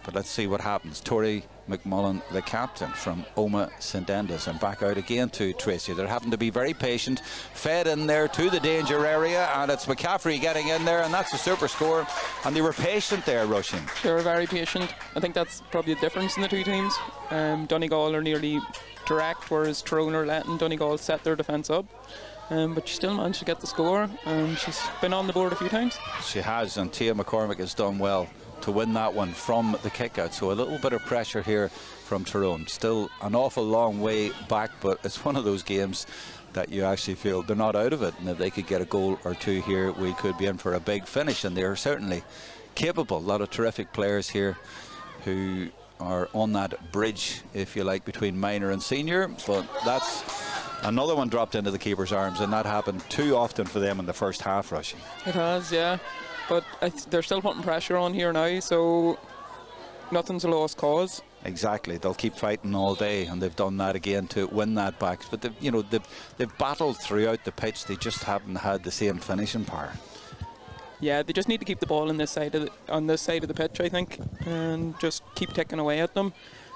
But let's see what happens. Tori McMullen, the captain from Omagh St Enda's, and back out again to Tracy. They're having to be very patient. Fed in there to the danger area, and it's McCaffrey getting in there, and that's a super score. And they were patient there, Russian. They were very patient. I think that's probably the difference in the two teams. Donegal are nearly direct, whereas Tyrone are letting Donegal set their defence up. But she still managed to get the score, and she's been on the board a few times. She has, and Tia McCormick has done well to win that one from the kick out. So a little bit of pressure here from Tyrone. Still an awful long way back, but it's one of those games that you actually feel they're not out of it, and if they could get a goal or two here, we could be in for a big finish. And they're certainly capable. A lot of terrific players here who are on that bridge, if you like, between minor and senior. But that's another one dropped into the keeper's arms, and that happened too often for them in the first half, Rushing. It has, yeah. But they're still putting pressure on here now, so nothing's a lost cause. Exactly, they'll keep fighting all day, and they've done that again to win that back. But they've battled throughout the pitch. They just haven't had the same finishing power. Yeah, they just need to keep the ball on this side of the pitch, I think, and just keep ticking away at them.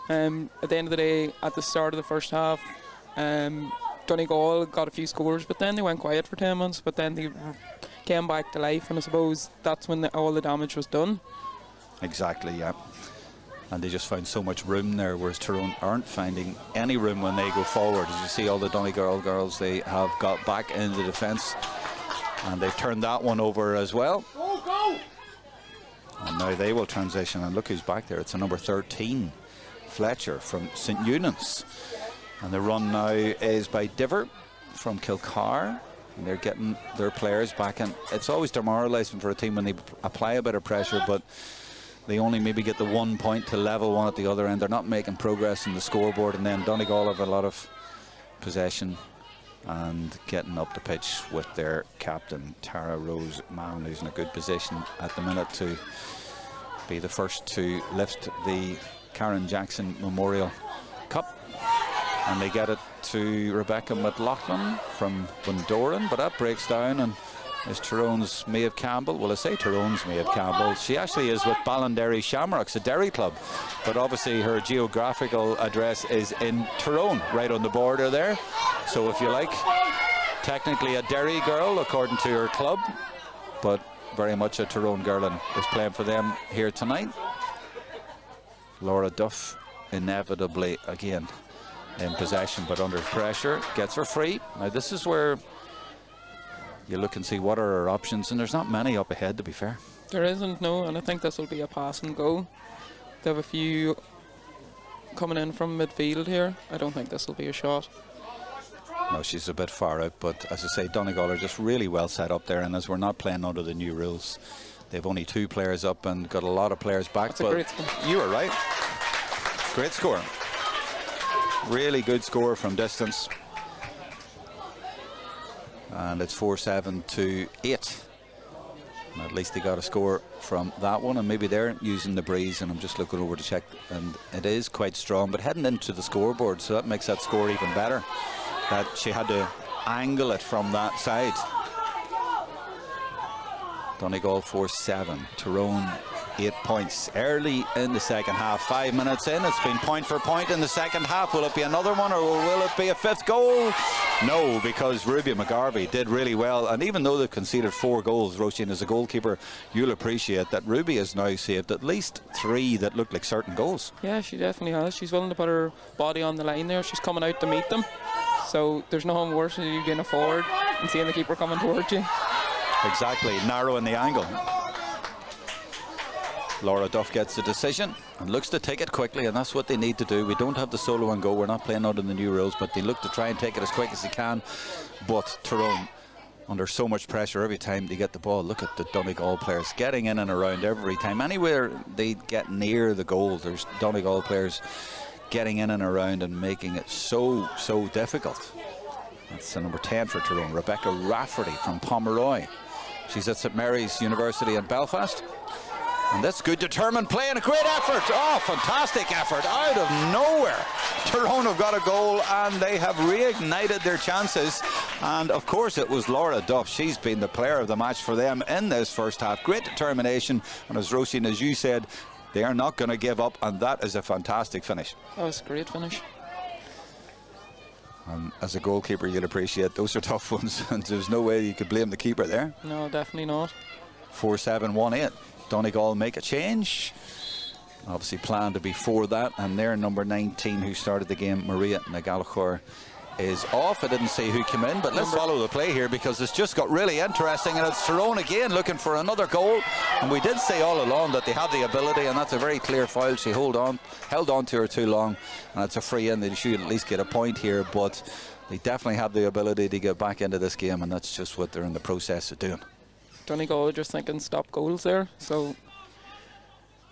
At the end of the day, at the start of the first half, Donegal got a few scores, but then they went quiet for 10 months. But then they came back to life, and I suppose that's when all the damage was done. Exactly, yeah. And they just found so much room there, whereas Tyrone aren't finding any room when they go forward. As you see, all the Donegal girls, they have got back into defence, and they've turned that one over as well. Go! And now they will transition, and look who's back there. It's a number 13, Fletcher from St Eunan's. And the run now is by Diver from Kilcar. And they're getting their players back, and it's always demoralising for a team when they apply a bit of pressure, but they only maybe get the 1 point to level one at the other end. They're not making progress in the scoreboard, and then Donegal have a lot of possession and getting up the pitch with their captain Tara Rose Mann, who's in a good position at the minute to be the first to lift the Karen Jackson Memorial Cup. And they get it to Rebecca McLaughlin from Bundoran, but that breaks down, and is Tyrone's Maeve Campbell. Well, I say Tyrone's Maeve Campbell. She actually is with Ballinderry Shamrocks, a dairy club, but obviously her geographical address is in Tyrone, right on the border there. So if you like, technically a Derry girl according to her club, but very much a Tyrone girl and is playing for them here tonight. Laura Duff inevitably again in possession but under pressure, gets her free. Now this is where you look and see what are her options, and there's not many up ahead, to be fair. There isn't, no, and I think this will be a pass and go. They have a few coming in from midfield here. I don't think this will be a shot. No, she's a bit far out, but as I say, Donegal are just really well set up there, and as we're not playing under the new rules, they've only 2 players up and got a lot of players back. That's a great score. You were right. Great score. Really good score from distance. And it's 4-7 to 8. And at least they got a score from that one, and maybe they're using the breeze, and I'm just looking over to check, and it is quite strong, but heading into the scoreboard, so that makes that score even better, that she had to angle it from that side. Donegal 4-7, Tyrone 8 points early in the second half. 5 minutes in, it's been point for point in the second half. Will it be another one, or will it be a 5th goal? No, because Ruby McGarvey did really well, and even though they've conceded 4 goals, Roisin, as a goalkeeper, you'll appreciate that Ruby has now saved at least 3 that look like certain goals. Yeah, she definitely has. She's willing to put her body on the line there. She's coming out to meet them, so there's nothing worse than you getting a forward and seeing the keeper coming towards you. Exactly, narrowing the angle. Laura Duff gets the decision and looks to take it quickly, and that's what they need to do. We don't have the solo and go, we're not playing under the new rules, but they look to try and take it as quick as they can. But Tyrone, under so much pressure every time they get the ball, look at the Donegal players getting in and around every time. Anywhere they get near the goal, there's Donegal players getting in and around and making it so difficult. That's the number 10 for Tyrone, Rebecca Rafferty from Pomeroy. She's at St Mary's University in Belfast. And that's good, determined play and a great effort. Oh, fantastic effort out of nowhere. Tyrone have got a goal and they have reignited their chances. And of course it was Laura Duff. She's been the player of the match for them in this first half. Great determination. And as Roisin, as you said, they are not going to give up. And that is a fantastic finish. That was a great finish. As a goalkeeper, you'll appreciate those are tough ones. And there's no way you could blame the keeper there. No, definitely not. 4-7, 1-8. Donegal make a change. Obviously planned to be for that, and their number 19 who started the game, Maria Nagalchor, is off. I didn't see who came in, but let's follow the play here because it's just got really interesting, and it's Tyrone again looking for another goal. And we did say all along that they have the ability, and that's a very clear foul. She held on to her too long, and it's a free in. They should at least get a point here, but they definitely have the ability to get back into this game, and that's just what they're in the process of doing. Donegal just thinking stop goals there, so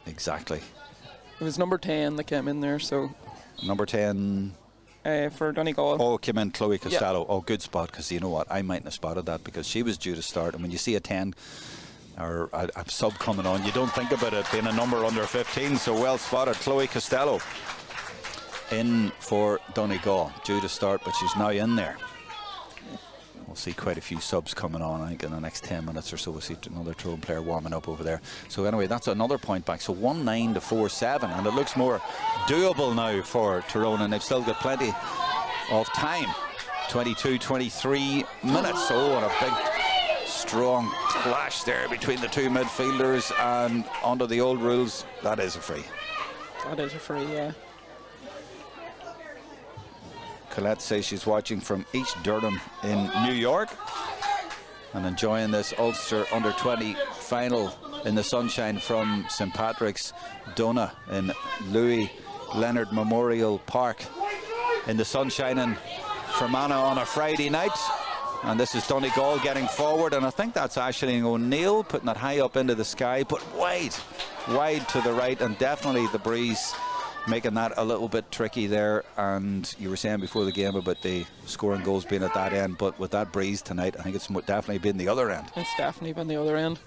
exactly. It was number 10 that came in there, so number 10 for Donegal. Oh, came in Chloe Costello. Yeah. Oh, good spot, because you know what, I mightn't have spotted that because she was due to start, and when you see a 10 or a sub coming on, you don't think about it being a number under 15, so well spotted. Chloe Costello in for Donegal, due to start, but she's now in there. We'll see quite a few subs coming on, I think, in the next 10 minutes or so. We'll see another Tyrone player warming up over there. So anyway, that's another point back. So 1-9 to 4-7, and it looks more doable now for Tyrone, and they've still got plenty of time. 22-23 minutes. Oh, and a big, strong clash there between the two midfielders, and under the old rules, that is a free. That is a free, yeah. Colette says she's watching from East Durham in New York and enjoying this Ulster under-20 final in the sunshine from St Patrick's Donagh in Louis Leonard Memorial Park in the sunshine in Fermanagh on a Friday night. And this is Donegal getting forward, and I think that's Aisling O'Neill putting it high up into the sky, but wide to the right, and definitely the breeze making that a little bit tricky there. And you were saying before the game about the scoring goals being at that end, but with that breeze tonight, I think it's definitely been the other end. It's definitely been the other end,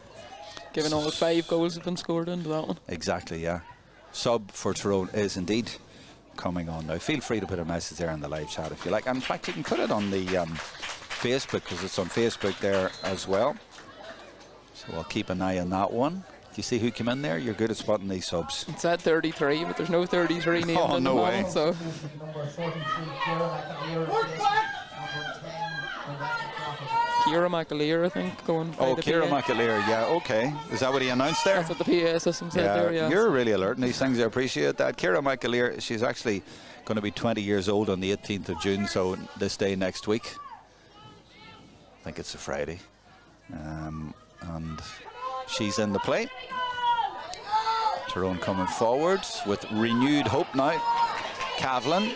given all the 5 goals have been scored into that one. Exactly, yeah. Sub for Tyrone is indeed coming on now. Feel free to put a message there in the live chat if you like, and in fact you can put it on the Facebook, because it's on Facebook there as well, so I'll keep an eye on that one. Do you see who came in there? You're good at spotting these subs. It's at 33, but there's no 33 named oh, in no the way. model, so. Ciara McAleer, I think, going by Oh, the Ciara PA. McAleer, yeah, okay. Is that what he announced there? That's what the PA system said there, yeah. You're really alert in these things, I appreciate that. Ciara McAleer, she's actually going to be 20 years old on the 18th of June, so this day next week. I think it's a Friday. And she's in the play. Tyrone coming forward with renewed hope now. Cavlin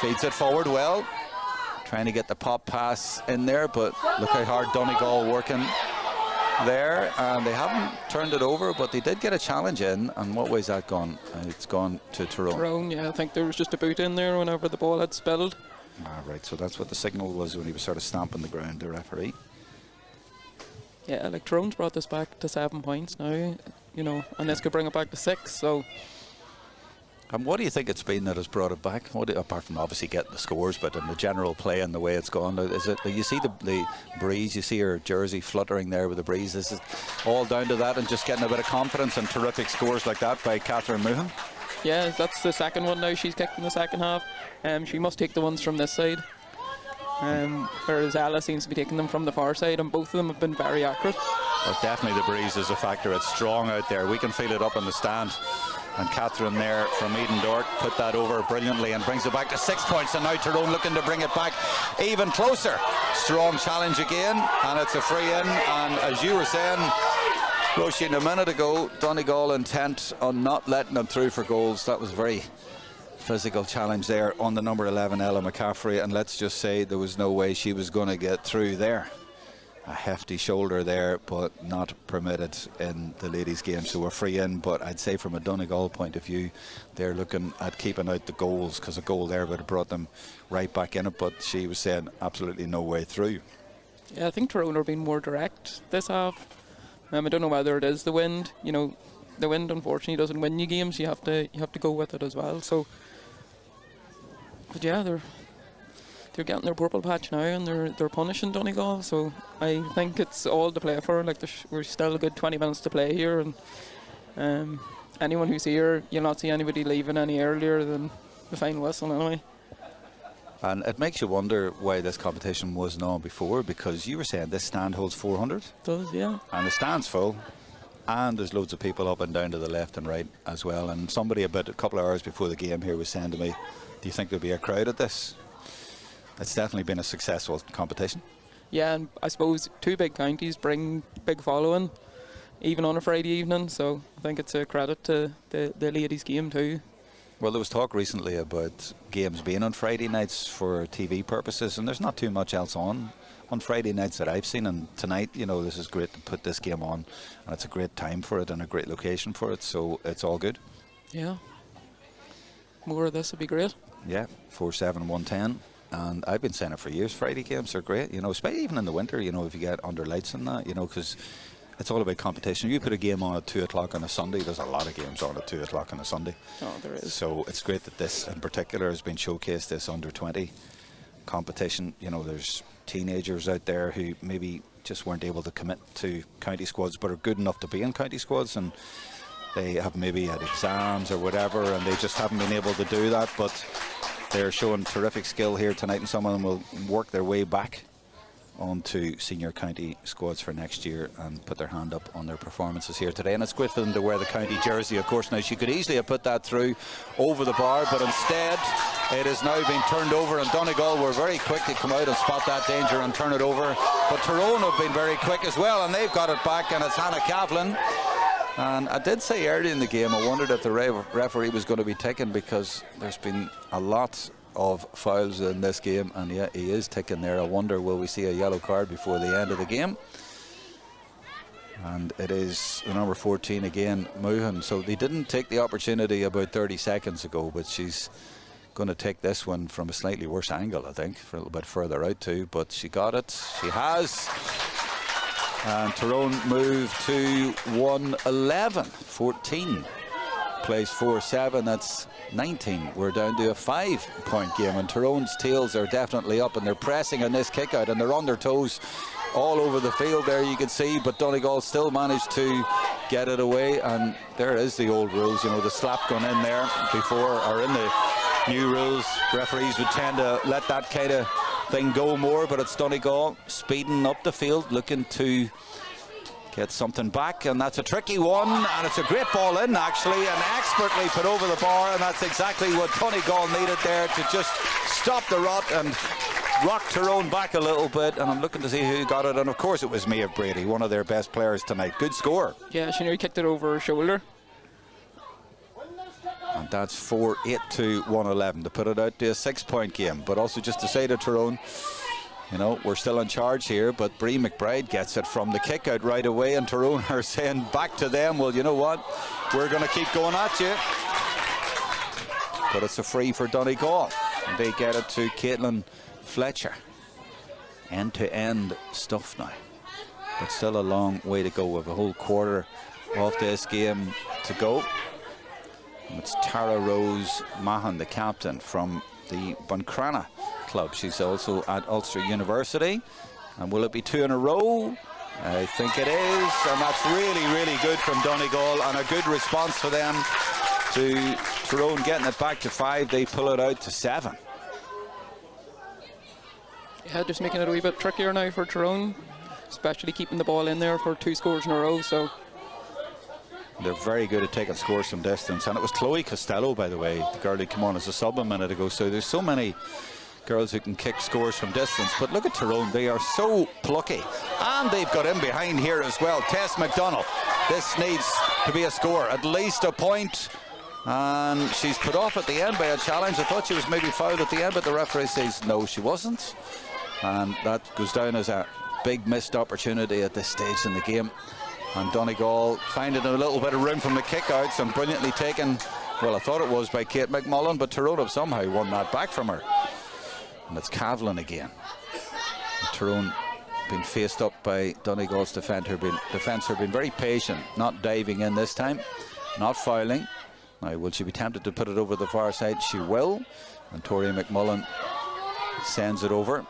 feeds it forward well, trying to get the pop pass in there, but look how hard Donegal working there, and they haven't turned it over, but they did get a challenge in. And what way's that gone? It's gone to Tyrone. Tyrone, yeah, I think there was just a boot in there whenever the ball had spilled. Right, so that's what the signal was when he was sort of stamping the ground, the referee. Yeah, like Tyrone's brought this back to 7 points now, you know, and this could bring it back to 6, so. And what do you think it's been that has brought it back? Apart from obviously getting the scores, but in the general play and the way it's gone, is it? You see the breeze, you see her jersey fluttering there with the breeze. Is it all down to that and just getting a bit of confidence and terrific scores like that by Catherine Moohan? Yeah, that's the second one now she's kicked in the second half. She must take the ones from this side. Whereas Ella seems to be taking them from the far side, and both of them have been very accurate. Well, definitely the breeze is a factor. It's strong out there. We can feel it up in the stand. And Catherine there from Eden Dork put that over brilliantly and brings it back to 6 points. And now Tyrone looking to bring it back even closer. Strong challenge again, and it's a free in. And as you were saying, Roisin, a minute ago, Donegal intent on not letting them through for goals. That was very physical challenge there on the number 11 Ella McCaffrey, and let's just say there was no way she was going to get through there. A hefty shoulder there, but not permitted in the ladies game, so we're free in. But I'd say from a Donegal point of view, they're looking at keeping out the goals, because a goal there would have brought them right back in it, but she was saying absolutely no way through. Yeah, I think Tyrone are being more direct this half. I don't know whether it is the wind. You know, the wind unfortunately doesn't win you games. You have to go with it as well. So, but yeah, they're getting their purple patch now, and they're punishing Donegal. So I think it's all to play for. Like we're still a good 20 minutes to play here, and anyone who's here, you'll not see anybody leaving any earlier than the final whistle anyway. And it makes you wonder why this competition wasn't on before, because you were saying this stand holds 400. It does, yeah. And the stand's full, and there's loads of people up and down to the left and right as well. And somebody a couple of hours before the game here was saying to me, do you think there'll be a crowd at this? It's definitely been a successful competition. Yeah, and I suppose two big counties bring big following, even on a Friday evening, so I think it's a credit to the ladies' game too. Well, there was talk recently about games being on Friday nights for TV purposes, and there's not too much else on Friday nights that I've seen. And tonight, you know, this is great to put this game on, and it's a great time for it and a great location for it, so it's all good. Yeah. More of this would be great. Yeah, 4-7, 110. And I've been saying it for years, Friday games are great, you know, especially even in the winter, you know, if you get under lights and that, you know, because it's all about competition. You put a game on at 2 o'clock on a Sunday, there's a lot of games on at 2 o'clock on a Sunday. Oh, there is. So it's great that this in particular has been showcased, this under 20 competition. You know, there's teenagers out there who maybe just weren't able to commit to county squads, but are good enough to be in county squads, and they have maybe had exams or whatever, and they just haven't been able to do that. But they're showing terrific skill here tonight, and some of them will work their way back onto senior county squads for next year and put their hand up on their performances here today. And it's great for them to wear the county jersey, of course. Now, she could easily have put that through over the bar, but instead it is now being turned over, and Donegal were very quick to come out and spot that danger and turn it over. But Tyrone have been very quick as well, and they've got it back, and it's Hannah Cavlin. And I did say early in the game, I wondered if the referee was going to be taken, because there's been a lot of fouls in this game, and yeah, he is ticking there. I wonder, will we see a yellow card before the end of the game? And it is the number 14 again, Moohan. So they didn't take the opportunity about 30 seconds ago, but she's going to take this one from a slightly worse angle, I think, for a little bit further out too. But she got it, she has. And Tyrone moved to 111. 14 plays 4-7, that's 19. We're down to a 5-point game, and Tyrone's tails are definitely up, and they're pressing on this kick out, and they're on their toes all over the field there, you can see. But Donegal still managed to get it away, and there is the old rules, you know, the slap gun in there before, or in the new rules, referees would tend to let that kind of thing go more, but it's Donegal speeding up the field, looking to get something back, and that's a tricky one, and it's a great ball in actually, and expertly put over the bar, and that's exactly what Donegal needed there to just stop the rot and rock Tyrone back a little bit. And I'm looking to see who got it, and of course it was Maeve Brady, one of their best players tonight. Good score. Yeah, she nearly kicked it over her shoulder. And that's 4-8 to 111 to put it out to a 6-point game. But also just to say to Tyrone, you know, we're still in charge here, but Bree McBride gets it from the kick out right away, and Tyrone are saying back to them, well, you know what, we're going to keep going at you. But it's a free for Donegal, and they get it to Caitlin Fletcher. End-to-end stuff now, but still a long way to go. With a whole quarter of this game to go. And it's Tara Rose Mahan, the captain from the Buncrana club. She's also at Ulster University. And will it be 2 in a row? I think it is, and that's really, really good from Donegal, and a good response for them to Tyrone getting it back to 5. They pull it out to 7. Yeah, just making it a wee bit trickier now for Tyrone, especially keeping the ball in there for 2 scores in a row. So they're very good at taking scores from distance, and it was Chloe Costello, by the way, the girl who came on as a sub a minute ago. So there's so many girls who can kick scores from distance. But look at Tyrone, they are so plucky, and they've got in behind here as well. Tess McDonald, this needs to be a score, at least a point, and she's put off at the end by a challenge. I thought she was maybe fouled at the end, but the referee says no, she wasn't, and that goes down as a big missed opportunity at this stage in the game. And Donegal finding a little bit of room from the kickouts, and brilliantly taken, well, I thought it was by Kate McMullen, but Tyrone have somehow won that back from her. And it's Cavlin again. And Tyrone been faced up by Donegal's defence, have been very patient, not diving in this time, not fouling. Now, will she be tempted to put it over the far side? She will. And Tori McMullen sends it over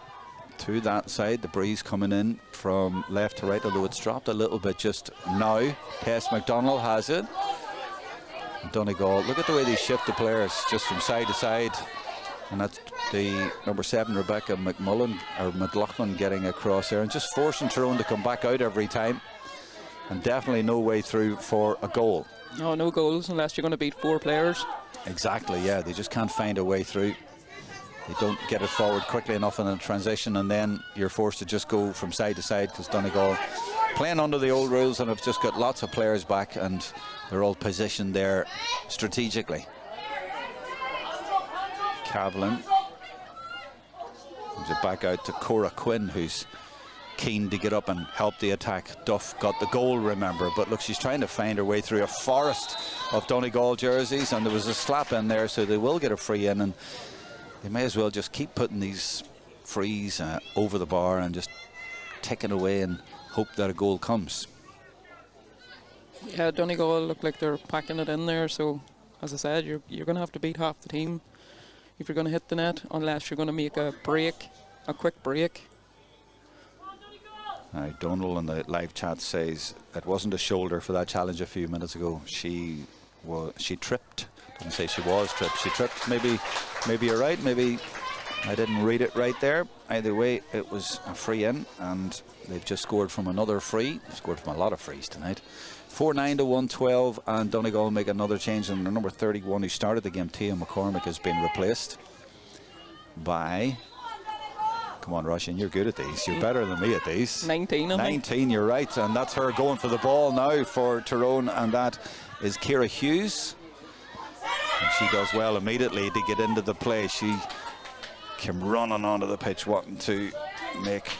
to that side. The breeze coming in from left to right, although it's dropped a little bit just now. Tess McDonald has it. And Donegal, look at the way they shift the players just from side to side. And that's the number 7 Rebecca McLaughlin getting across there and just forcing Tyrone to come back out every time. And definitely no way through for a goal. No goals unless you're going to beat 4 players. Exactly, yeah, they just can't find a way through. They don't get it forward quickly enough in a transition, and then you're forced to just go from side to side, because Donegal playing under the old rules and have just got lots of players back, and they're all positioned there strategically. Cavlin gives it back out to Cora Quinn, who's keen to get up and help the attack. Duff got the goal, remember, but look, she's trying to find her way through a forest of Donegal jerseys, and there was a slap in there, so they will get a free in, and they may as well just keep putting these frees over the bar and just ticking away and hope that a goal comes. Yeah, Donegal look like they're packing it in there, so as I said, you're going to have to beat half the team if you're going to hit the net, unless you're going to make a quick break. Donald in the live chat says it wasn't a shoulder for that challenge a few minutes ago. She tripped. Didn't say she was tripped. She tripped. Maybe you're right. Maybe I didn't read it right there. Either way, it was a free in, and they've just scored from another free. They've scored from a lot of frees tonight. 4-9 to 112, and Donegal make another change, and the number 31 who started the game, Tia McCormick, has been replaced by... Come on, Russian, you're good at these. You're better than me at these. 19, I think. 19, you're right. And that's her going for the ball now for Tyrone, and that is Ciara Hughes. And she does well immediately to get into the play. She came running onto the pitch wanting to make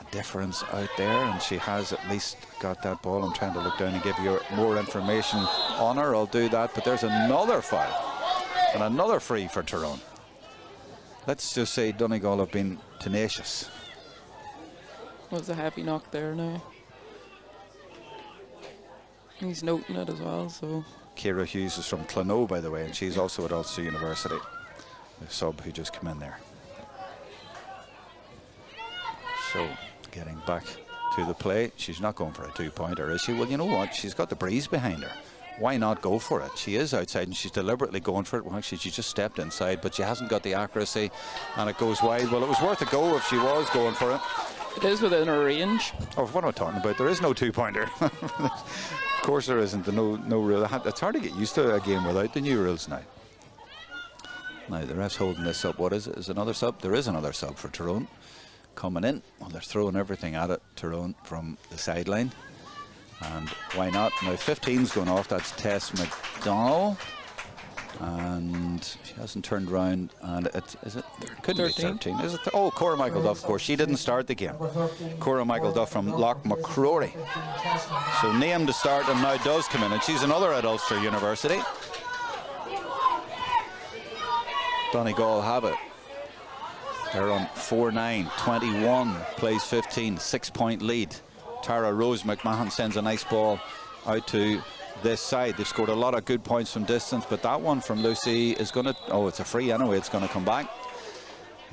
a difference out there, and she has at least got that ball. I'm trying to look down and give you more information on her. I'll do that. But there's another foul and another free for Tyrone. Let's just say Donegal have been tenacious. Was a heavy knock there now. He's noting it as well, so... Ciara Hughes is from Clonau, by the way, and she's also at Ulster University. The sub who just came in there. So, getting back to the play. She's not going for a 2-pointer, is she? Well, you know what? She's got the breeze behind her. why not go for it? She is outside and she's deliberately going for it. Well, actually, she just stepped inside, but she hasn't got the accuracy, and it goes wide. Well, it was worth a go if she was going for it. It is within her range. Oh, what am I talking about? There is no two-pointer. Of course there isn't. No rule. It's hard to get used to a game without the new rules now. Now, the ref's holding this up. What is it? Is another sub? There is another sub for Tyrone coming in. Well, they're throwing everything at it, Tyrone, from the sideline. And why not? Now 15's going off. That's Tess McDonnell, and she hasn't turned round. And it couldn't 13. Be 13. Is it? Oh, Cora Michael Duff, of course. She didn't start the game. Cora Michael Duff from Loch McCrory. So named to start and now does come in, and she's another at Ulster University. Donegal have it. They're on 4-9. 21 plays 15. 6-point lead. Tara Rose McMahon sends a nice ball out to this side. They've scored a lot of good points from distance, but that one from Lucy is going to... Oh, it's a free anyway. It's going to come back.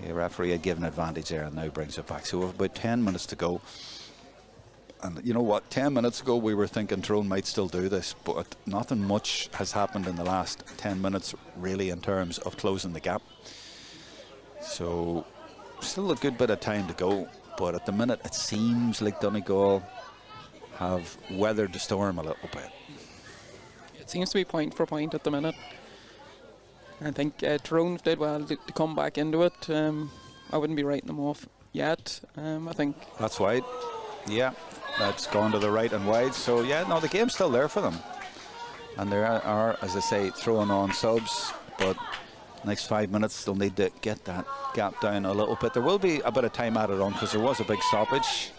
The referee had given advantage there and now brings it back. So we have about 10 minutes to go. And you know what? 10 minutes ago we were thinking Tyrone might still do this, but nothing much has happened in the last 10 minutes really in terms of closing the gap. So still a good bit of time to go. But at the minute, it seems like Donegal have weathered the storm a little bit. It seems to be point for point at the minute. I think Tyrone did well to come back into it. I wouldn't be writing them off yet. I think that's wide. Yeah, that's gone to the right and wide. So yeah, no, the game's still there for them. And there are, as I say, throwing on subs, but next 5 minutes they'll need to get that gap down a little bit. There will be a bit of time added on because there was a big stoppage.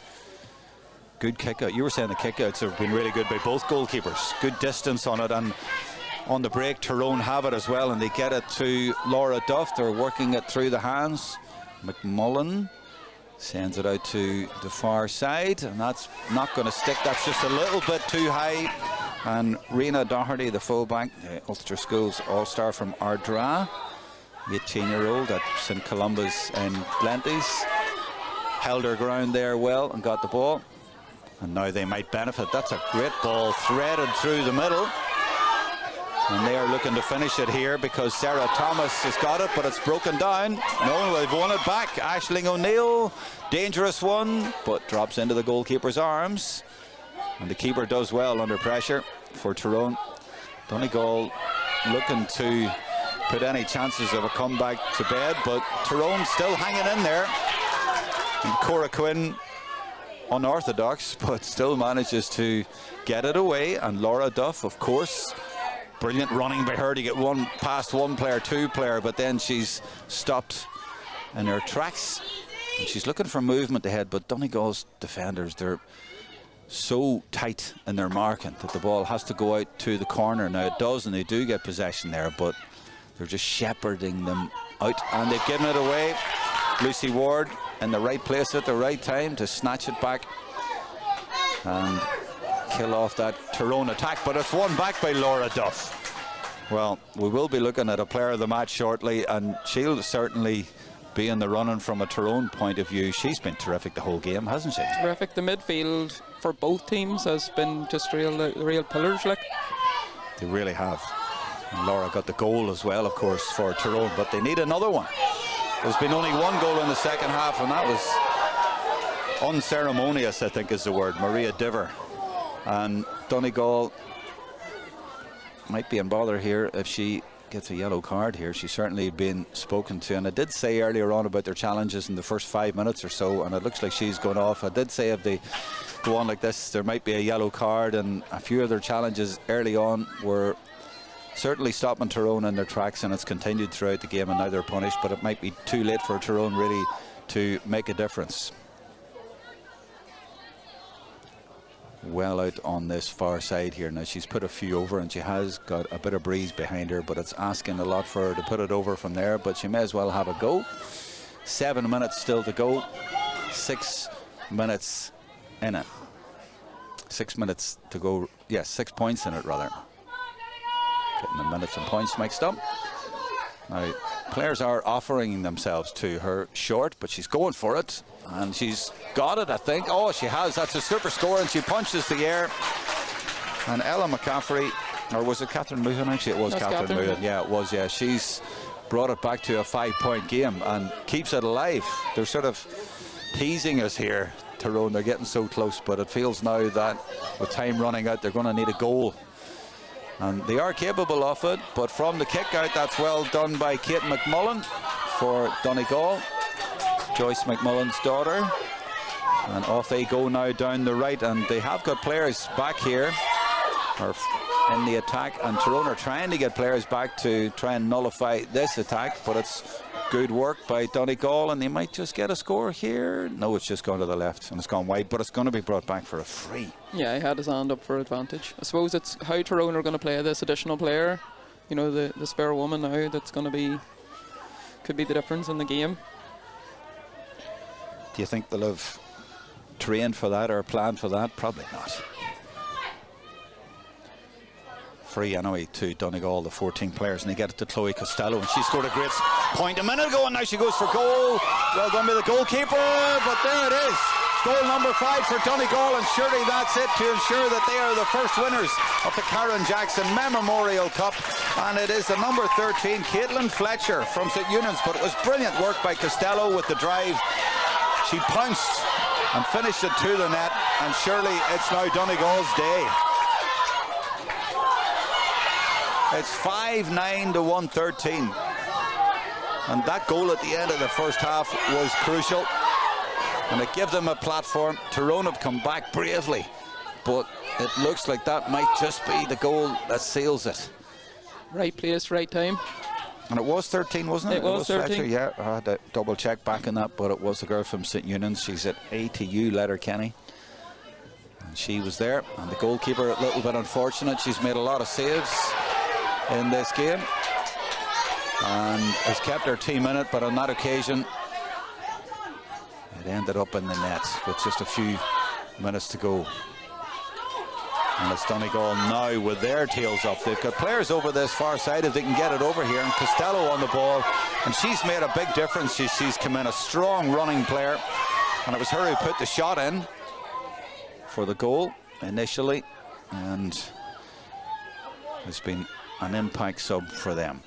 Good kick out. You were saying the kick outs have been really good by both goalkeepers. Good distance on it, and on the break Tyrone have it as well, and they get it to Laura Duff. They're working it through the hands. McMullen sends it out to the far side, and that's not going to stick. That's just a little bit too high. And Rena Doherty, the fullback, the Ulster Schools All-Star from Ardra, 18-year-old at St Columba's in Glenties, held her ground there well and got the ball. And now they might benefit. That's a great ball threaded through the middle. And they are looking to finish it here because Sarah Thomas has got it, but it's broken down. No, they've won it back. Aisling O'Neill, dangerous one, but drops into the goalkeeper's arms. And the keeper does well under pressure for Tyrone. Donegal looking to put any chances of a comeback to bed, but Tyrone still hanging in there. And Cora Quinn, unorthodox, but still manages to get it away. And Laura Duff, of course, brilliant running by her to get one past one player, two player, but then she's stopped in her tracks. And she's looking for movement ahead, but Donegal's defenders, they're so tight in their marking that the ball has to go out to the corner. Now it does, and they do get possession there, but they're just shepherding them out, and they've given it away. Lucy Ward in the right place at the right time to snatch it back and kill off that Tyrone attack, but it's won back by Laura Duff. Well, we will be looking at a player of the match shortly, and she'll certainly be in the running from a Tyrone point of view. She's been terrific the whole game, hasn't she? Terrific. The midfield for both teams has been just real pillars, like. They really have. And Laura got the goal as well, of course, for Tyrone, but they need another one. There's been only one goal in the second half, and that was unceremonious, I think is the word. Maria Diver. And Donegal might be in bother here if she gets a yellow card here. She's certainly been spoken to, and I did say earlier on about their challenges in the first 5 minutes or so, and it looks like she's gone off. I did say if they go on like this there might be a yellow card, and a few of their challenges early on were certainly stopping Tyrone in their tracks, and it's continued throughout the game, and now they're punished, but it might be too late for Tyrone really to make a difference. Well out on this far side here. Now she's put a few over, and she has got a bit of breeze behind her, but it's asking a lot for her to put it over from there, but she may as well have a go. 7 minutes still to go. 6 minutes in it. 6 minutes to go. Yes, 6 points in it rather. Getting the minutes and points mixed up. Now players are offering themselves to her short, but she's going for it, and she's got it, I think. Oh, she has. That's a super score, and she punches the air. And Ella McCaffrey Or was it Catherine Luhan? Actually, it was That's Catherine Luhan. Yeah, it was. Yeah, she's brought it back to a 5-point game and keeps it alive. They're sort of teasing us here, Tyrone. They're getting so close, but it feels now that with time running out, they're going to need a goal. And they are capable of it, but from the kick out, that's well done by Kate McMullen for Donegal, Joyce McMullen's daughter. And off they go now down the right, and they have got players back here or in the attack, and Tyrone are trying to get players back to try and nullify this attack, but it's good work by Donegal, and they might just get a score here. No, it's just gone to the left and it's gone wide, but it's going to be brought back for a free. Yeah, he had his hand up for advantage. I suppose it's how Tyrone are going to play this additional player, you know, the spare woman now, that's going to be, could be the difference in the game. Do you think they'll have trained for that or planned for that? Probably not. Free anyway to Donegal, the 14 players, and they get it to Chloe Costello, and she scored a great point a minute ago, and now she goes for goal. Well done by the goalkeeper, but there it is. Goal number 5 for Donegal, and surely that's it to ensure that they are the first winners of the Karen Jackson Memorial Cup. And it is the number 13, Caitlin Fletcher from St Eunan's, but it was brilliant work by Costello with the drive. She pounced and finished it to the net, and surely it's now Donegal's day. It's 5-9 to 113. And that goal at the end of the first half was crucial. And it gave them a platform. Tyrone have come back bravely. But it looks like that might just be the goal that seals it. Right place, right time. And it was 13, wasn't it? It was 13. Fletcher, yeah, I had to double check back on that, but it was the girl from St Eunan's. She's at ATU, Letterkenny. And she was there. And the goalkeeper, a little bit unfortunate. She's made a lot of saves in this game and has kept her team in it, but on that occasion it ended up in the net with just a few minutes to go. And it's Donegal now with their tails up. They've got players over this far side if they can get it over here, and Costello on the ball, and she's made a big difference. She's come in a strong running player, and it was her who put the shot in for the goal initially, and has been an impact sub for them.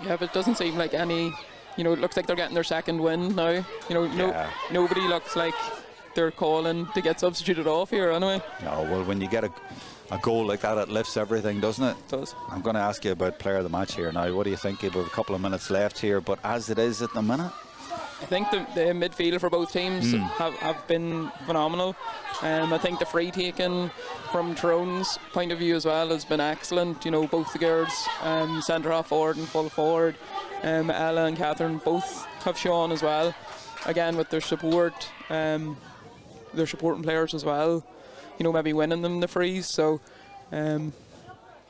Yeah, but it doesn't seem like any, you know, it looks like they're getting their second win now. You know, nobody looks like they're calling to get substituted off here anyway. No, well, when you get a goal like that, it lifts everything, doesn't it? It does. I'm going to ask you about player of the match here now. What do you think? We have a couple of minutes left here, but as it is at the minute, I think the midfield for both teams have been phenomenal. I think the free taking from Tyrone's point of view as well has been excellent. You know, both the girls, centre half forward and full forward, Ella and Catherine both have shown as well. Again with their support, they're supporting players as well. You know, maybe winning them the frees. So, you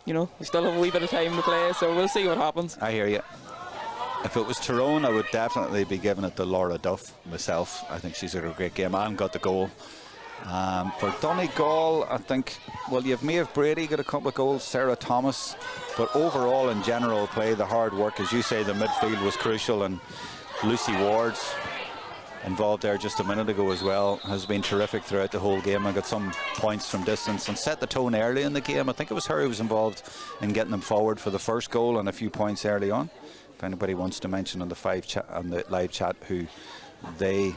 know, we still have a wee bit of time to play. So we'll see what happens. I hear you. If it was Tyrone, I would definitely be giving it to Laura Duff myself. I think she's had a great game and got the goal. For Donegal, I think, well, you have Maeve Brady got a couple of goals, Sarah Thomas, but overall in general play, the hard work, as you say, the midfield was crucial, and Lucy Ward's involved there just a minute ago as well, has been terrific throughout the whole game. I got some points from distance and set the tone early in the game. I think it was her who was involved in getting them forward for the first goal and a few points early on. If anybody wants to mention on the live chat who they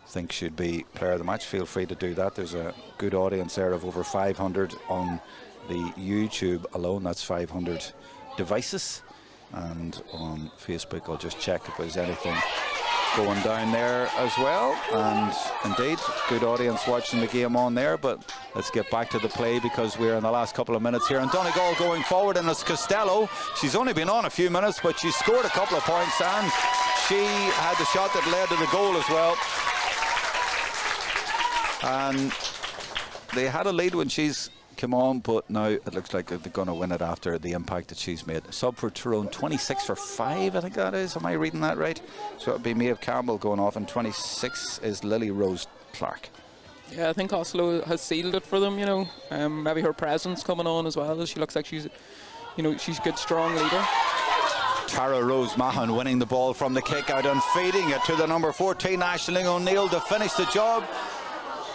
think should be player of the match, feel free to do that. There's a good audience there of over 500 on the YouTube alone. That's 500 devices, and on Facebook I'll just check if there's anything going down there as well. And indeed, good audience watching the game on there. But let's get back to the play, because we're in the last couple of minutes here, and Donegal going forward, and it's Costello. She's only been on a few minutes, but she scored a couple of points, and she had the shot that led to the goal as well. And they had a lead when she's come on, but now it looks like they're going to win it after the impact that she's made. Sub for Tyrone, 26 for 5, I think that is. Am I reading that right? So it would be Maeve Campbell going off, and 26 is Lily Rose Clark. Yeah, I think Oslo has sealed it for them, you know. Maybe her presence coming on as well, as she looks like she's, you know, she's a good, strong leader. Tara Rose Mahan winning the ball from the kick out and feeding it to the number 14, Aisling O'Neill, to finish the job.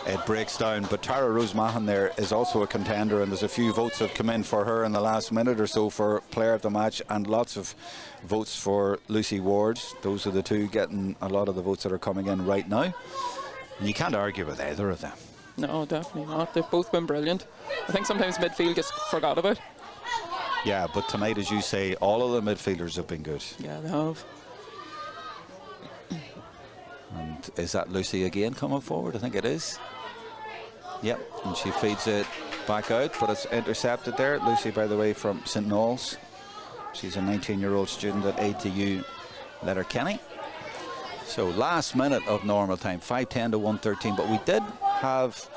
it breaks down. But Tara Rose-Mahan there is also a contender, and there's a few votes have come in for her in the last minute or so for player of the match, and lots of votes for Lucy Ward. Those are the two getting a lot of the votes that are coming in right now. And you can't argue with either of them. No, definitely not. They've both been brilliant. I think sometimes midfield gets forgot about. Yeah, but tonight, as you say, all of the midfielders have been good. Yeah, they have. And is that Lucy again coming forward? I think it is. Yep, and she feeds it back out, but it's intercepted there. Lucy, by the way, from St Noel's. She's a 19-year-old student at ATU Letterkenny. So last minute of normal time, 5:10 to 1:13, but we did have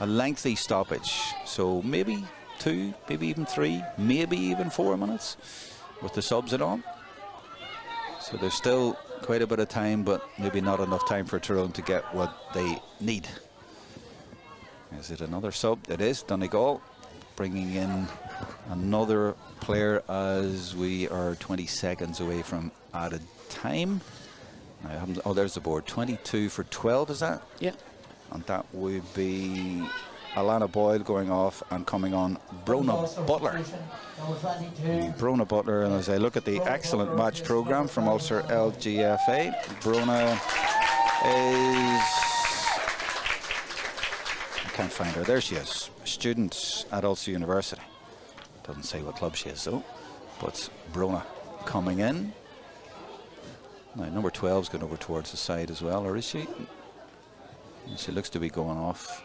a lengthy stoppage. So maybe 2, maybe even 3, maybe even 4 minutes with the subs and on. So there's still quite a bit of time, but maybe not enough time for Tyrone to get what they need. Is it another sub? It is. Donegal bringing in another player as we are 20 seconds away from added time. Oh, there's the board. 22 for 12, is that? Yeah. And that would be Alana Boyle going off and coming on Brona Butler. Brona Butler, and as I look at the excellent match programme from Ulster LGFA, Brona is... I can't find her. There she is. A student at Ulster University. Doesn't say what club she is though. But Brona coming in. Now number 12's going over towards the side as well, or is she? She looks to be going off.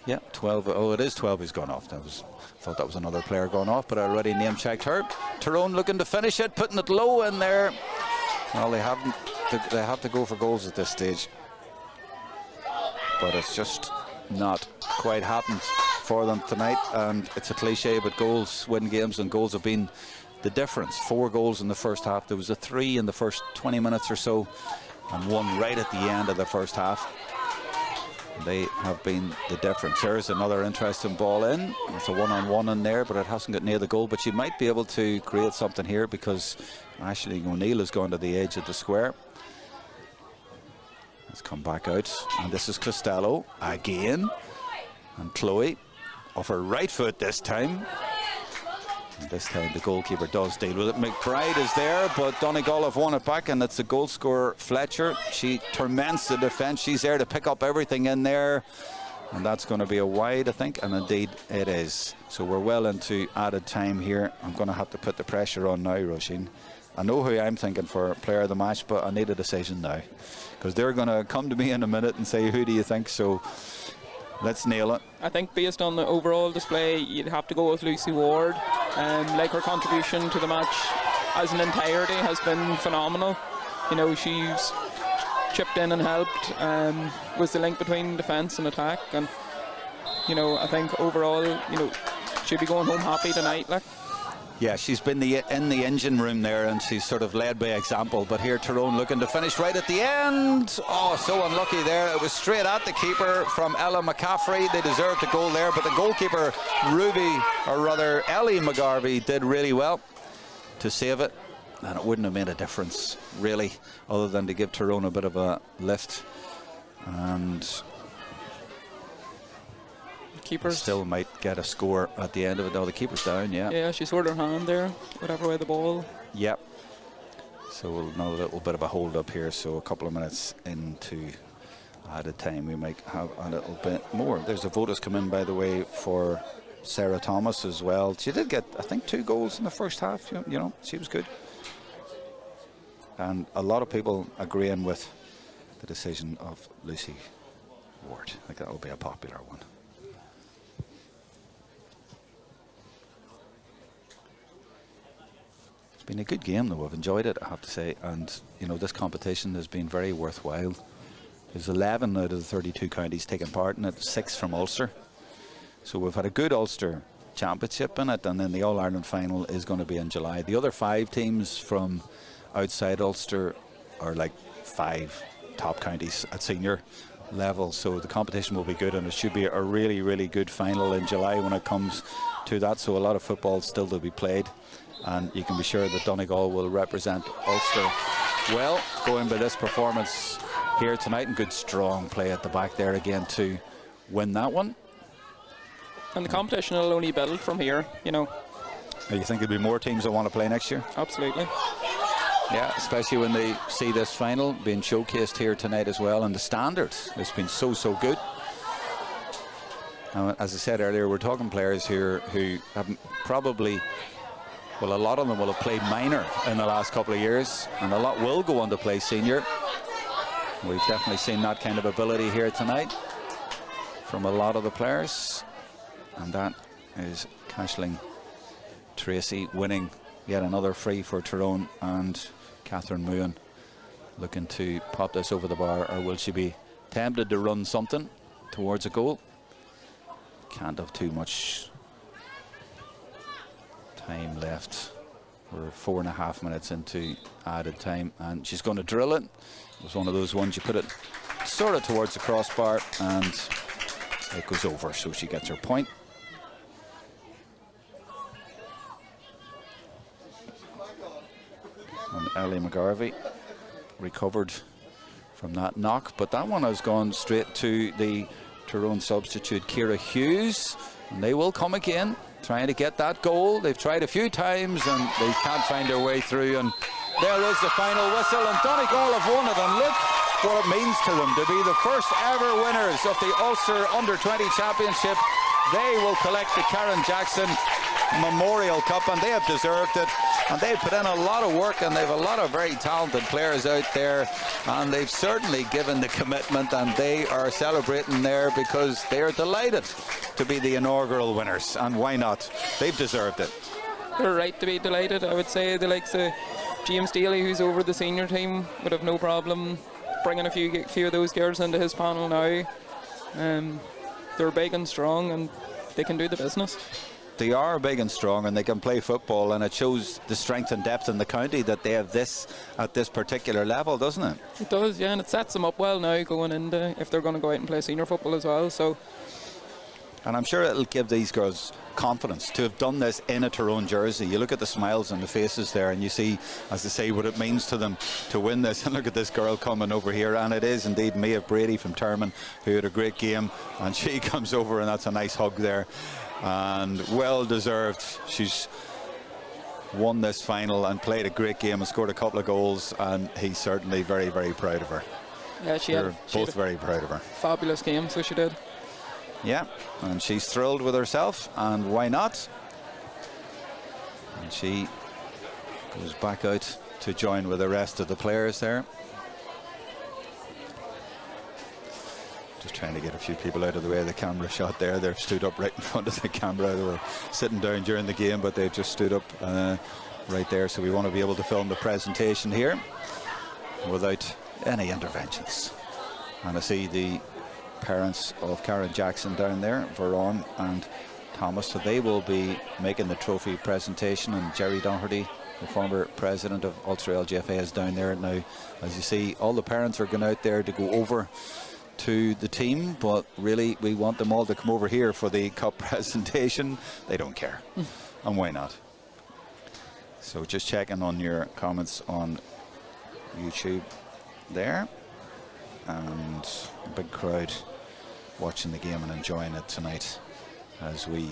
Yeah, 12. Oh, it is 12 who's gone off. Thought that was another player going off, but I already name checked her. Tyrone looking to finish it, putting it low in there. Well, they have to go for goals at this stage, but it's just not quite happened for them tonight. And it's a cliche, but goals win games, and goals have been the difference. 4 goals in the first half. There was a 3 in the first 20 minutes or so, and 1 right at the end of the first half. They have been the difference. There's another interesting ball in. It's a one-on-one in there, but it hasn't got near the goal. But she might be able to create something here because Aisling O'Neill has gone to the edge of the square. Let's come back out. And this is Costello again. And Chloe off her right foot this time. And this time the goalkeeper does deal with it. McBride is there, but Donegal have won it back, and it's the goal scorer Fletcher. She torments the defence. She's there to pick up everything in there, and that's going to be a wide, I think, and indeed it is. So we're well into added time here. I'm going to have to put the pressure on now, Roisin. I know who I'm thinking for player of the match, but I need a decision now, because they're going to come to me in a minute and say, who do you think? So let's nail it. I think based on the overall display, you'd have to go with Lucy Ward. Like her contribution to the match as an entirety has been phenomenal. You know, she's chipped in and helped, was the link between defence and attack, and you know, I think overall, you know, she'll be going home happy tonight. Like. Yeah, she's been in the engine room there, and she's sort of led by example. But here Tyrone looking to finish right at the end. Oh, so unlucky there. It was straight at the keeper from Ella McCaffrey. They deserved a goal there, but the goalkeeper, Ellie McGarvey, did really well to save it. And it wouldn't have made a difference, really, other than to give Tyrone a bit of a lift. And keepers still might get a score at the end of it. Oh, the keeper's down, yeah. Yeah, she scored her hand there, whatever way the ball. Yep. So we'll know a little bit of a hold up here. So a couple of minutes into added time, we might have a little bit more. There's a vote has come in, by the way, for Sarah Thomas as well. She did get, I think, 2 goals in the first half. You know, she was good. And a lot of people agreeing with the decision of Lucy Ward. I think that will be a popular one. Been a good game though. I've enjoyed it, I have to say, and you know, this competition has been very worthwhile. There's 11 out of the 32 counties taking part in it, 6 from Ulster, so we've had a good Ulster championship in it, and then the All-Ireland final is going to be in July. The other 5 teams from outside Ulster are like 5 top counties at senior level, so the competition will be good, and it should be a really, really good final in July when it comes to that. So a lot of football still to be played, and you can be sure that Donegal will represent Ulster well, going by this performance here tonight, and good strong play at the back there again to win that one. And the competition will only build from here, you know. You think there'll be more teams that want to play next year? Absolutely. Yeah, especially when they see this final being showcased here tonight as well, and the standards has been so good. As I said earlier, we're talking players here who haven't probably, well, a lot of them will have played minor in the last couple of years, and a lot will go on to play senior. We've definitely seen that kind of ability here tonight from a lot of the players, and that is Cashling Tracy winning yet another free for Tyrone, and Catherine Muan looking to pop this over the bar, or will she be tempted to run something towards a goal? Can't have too much time left. We're 4.5 minutes into added time, and she's going to drill it. It was one of those ones you put it sort of towards the crossbar and it goes over, so she gets her point. And Ellie McGarvey recovered from that knock, but that one has gone straight to the Tyrone substitute Ciara Hughes, and they will come again trying to get that goal. They've tried a few times and they can't find their way through, and there is the final whistle, and Donegal have won it, and look what it means to them to be the first ever winners of the Ulster Under-20 Championship. They will collect the Karen Jackson Memorial Cup, and they have deserved it, and they've put in a lot of work, and they've a lot of very talented players out there, and they've certainly given the commitment, and they are celebrating there because they are delighted to be the inaugural winners, and why not? They've deserved it. They're right to be delighted. I would say the likes of James Daly, who's over the senior team, would have no problem bringing a few of those girls into his panel now. They're big and strong, and they can do the business. They are big and strong, and they can play football, and it shows the strength and depth in the county that they have this at this particular level, doesn't it? It does, yeah, and it sets them up well now going into if they're going to go out and play senior football as well. So, and I'm sure it'll give these girls confidence to have done this in a Tyrone jersey. You look at the smiles on the faces there, and you see, as they say, what it means to them to win this. And look at this girl coming over here, and it is indeed Maeve Brady from Tyrone, who had a great game, and she comes over, and that's a nice hug there, and well deserved. She's won this final and played a great game and scored a couple of goals, and he's certainly very, very proud of her. Yeah, They're both very proud of her. Fabulous game, so she did. Yeah, and she's thrilled with herself, and why not? And she goes back out to join with the rest of the players there. Just trying to get a few people out of the way of the camera shot there. They've stood up right in front of the camera. They were sitting down during the game, but they've just stood up right there. So we want to be able to film the presentation here without any interventions. And I see the parents of Karen Jackson down there, Veron and Thomas, so they will be making the trophy presentation, and Jerry Doherty, the former president of Ulster LGFA, is down there now. As you see, all the parents are going out there to go over to the team, but really we want them all to come over here for the cup presentation. They don't care. And why not? So just checking on your comments on YouTube there, and a big crowd watching the game and enjoying it tonight, as we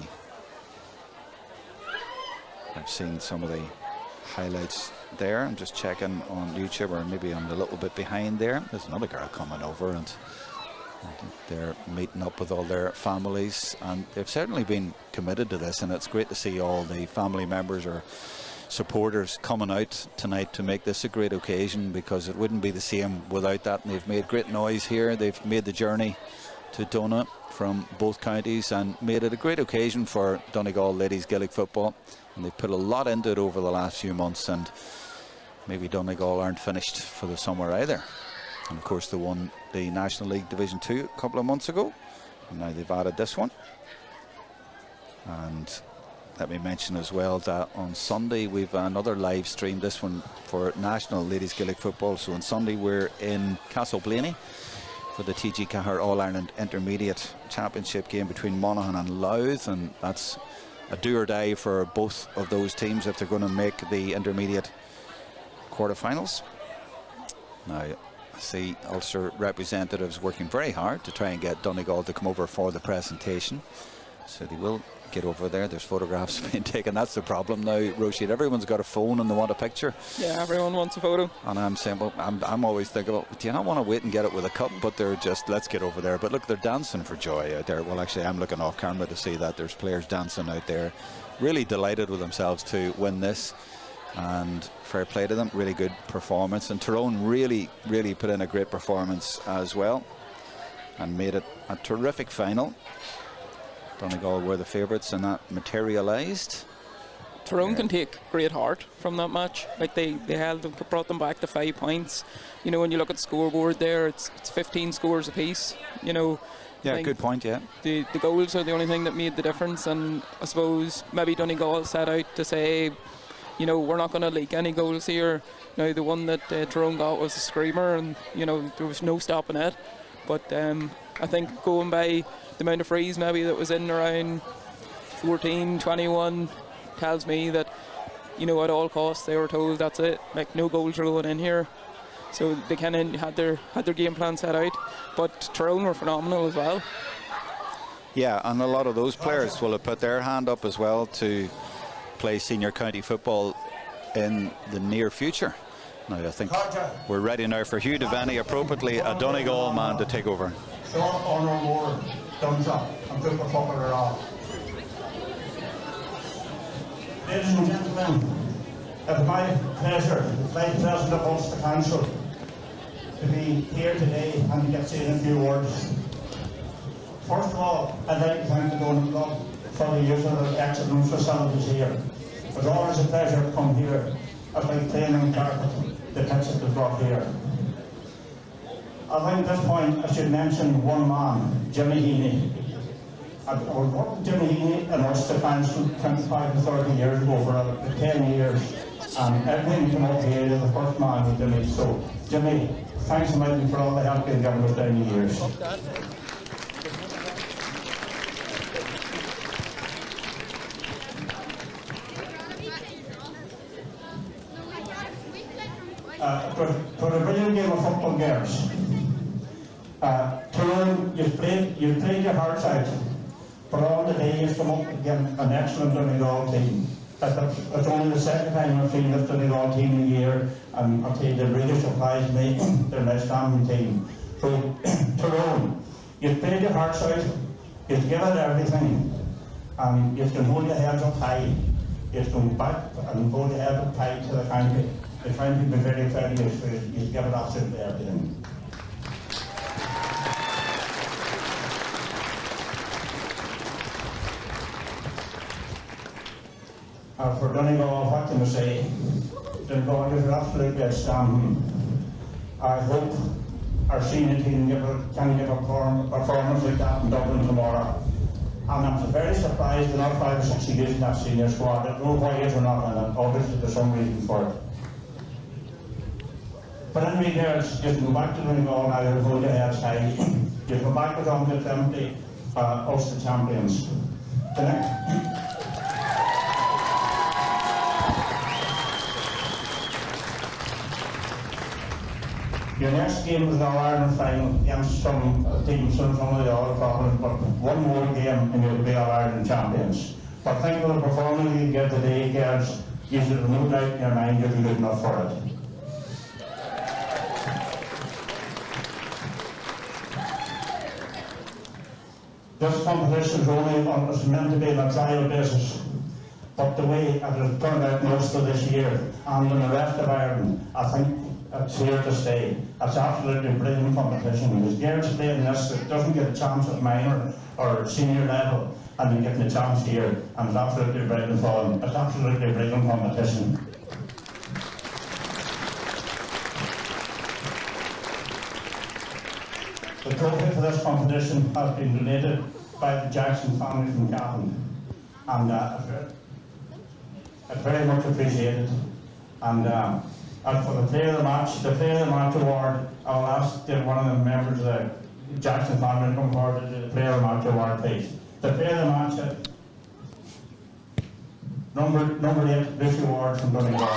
have seen some of the highlights there. I'm just checking on YouTube, or maybe I'm a little bit behind there. There's another girl coming over, and they're meeting up with all their families, and they've certainly been committed to this, and it's great to see all the family members or supporters coming out tonight to make this a great occasion, because it wouldn't be the same without that. And they've made great noise here. They've made the journey to Donagh from both counties and made it a great occasion for Donegal ladies Gaelic football, and they've put a lot into it over the last few months, and maybe Donegal aren't finished for the summer either. And of course they won the National League Division 2 a couple of months ago, and now they've added this one. And let me mention as well that on Sunday we've another live stream, this one for National Ladies Gaelic Football. So on Sunday we're in Castleblaney for the TG Cahir All-Ireland Intermediate Championship game between Monaghan and Louth, and that's a do or die for both of those teams if they're going to make the intermediate quarterfinals. Now, see Ulster representatives working very hard to try and get Donegal to come over for the presentation. So they will get over there. There's photographs being taken. That's the problem now, Roisin. Everyone's got a phone and they want a picture. Yeah, everyone wants a photo. And I'm saying, well, I'm always thinking, well, do you not want to wait and get it with a cup? But they're just, let's get over there. But look, they're dancing for joy out there. Well, actually, I'm looking off camera to see that there's players dancing out there, really delighted with themselves to win this. And fair play to them, really good performance. And Tyrone really put in a great performance as well and made it a terrific final. Donegal were the favourites and that materialised. Tyrone can take great heart from that match. Like they held them, brought them back to 5 points. You know, when you look at the scoreboard there, it's 15 scores apiece. You know, yeah, good point. Yeah, the goals are the only thing that made the difference, and I suppose maybe Donegal set out to say, you know, we're not going to leak any goals here. Now the one that Tyrone got was a screamer, and you know there was no stopping it. But I think going by the amount of frees maybe that was in around 14, 21 tells me that, you know, at all costs they were told that's it, like no goals are going in here. So they kind of had their game plan set out. But Tyrone were phenomenal as well. Yeah, and a lot of those players will have put their hand up as well to play senior county football in the near future. Now I think we're ready now for Hugh Devaney, appropriately a Donegal man, to take over. So honour more thumbs up and put the fucker off. Ladies and gentlemen, it's my pleasure, my President of Ulster Council, to be here today and to get saying a few words. First of all, I'd like to thank the Donagh Club for the use of the excellent facilities here. It's always a pleasure to come here. It's like playing on carpet, the pitch that was brought here. I think at this point I should mention one man, Jimmy Heaney. I worked with Jimmy Heaney in Ulster Council 25 to 30 years ago for about 10 years. And everything came up here, the first man with Jimmy. So, Jimmy, thanks a million for all the help you've given us down the years. It was a brilliant game of football, girls. Tyrone, you've played your hearts out, but on the day you've come up against an excellent Donegal team. It's only the second time I've seen this Donegal team in a year, and I'll tell you, they really surprised me. They're an outstanding team. So, Tyrone, you've played your hearts out, you've given it everything, and you can hold your heads up high. You've come back and hold your head up high to the county. The county will be very proud of you, so you've given absolutely everything. For Donegal, what can I say? Donegal is absolutely outstanding. I hope our senior team can give a performance like that in Dublin tomorrow. And I'm very surprised they're not 5 or 6 years in that senior squad. I don't know why they're not in it. Obviously there's some reason for it. But anyway, girls, you can go back to Donegal now and hold your heads high. You can go back with under 20 Ulster champions. Your next game is the All-Ireland final against some teams from some of the other problems, but one more game and you'll be All-Ireland champions. But think of the performance you get today, girls. You should have no doubt in your mind you'll be good enough for it. This competition is meant to be on a trial basis, but the way it has turned out most of this year and in the rest of Ireland, I think it's here to stay. It's absolutely brilliant competition. There's girls playing this that doesn't get a chance at minor or senior level, and they're getting a chance here, and it's absolutely brilliant fun. It's absolutely brilliant competition. The trophy for this competition has been donated by the Jackson family from Cavan, and it's very much appreciated. And for the player of the match award, I'll ask one of the members of the Jackson family to come forward to do the player of the match award, please. The player of the match, number 8, Lucy Ward from Donegal.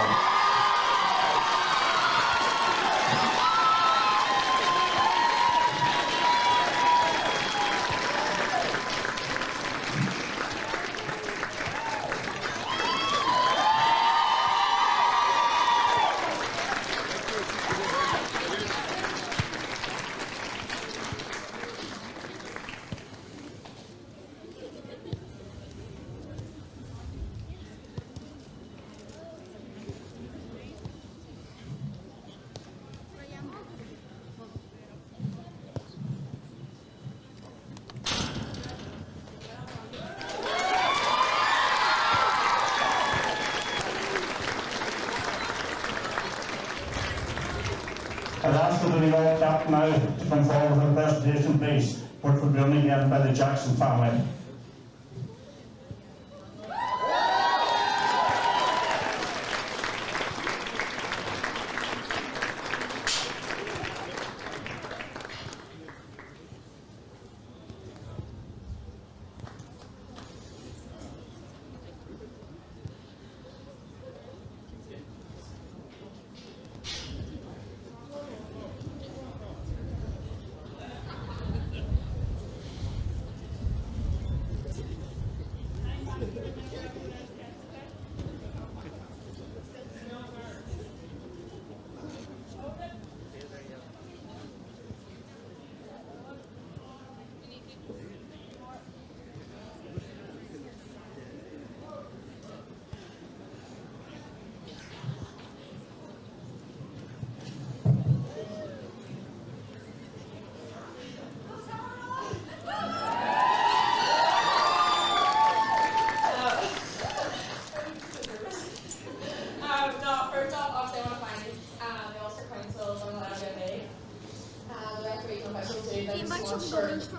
ask the Donegal captain now to come forward for the presentation, please, which will be done again by the Jackson family.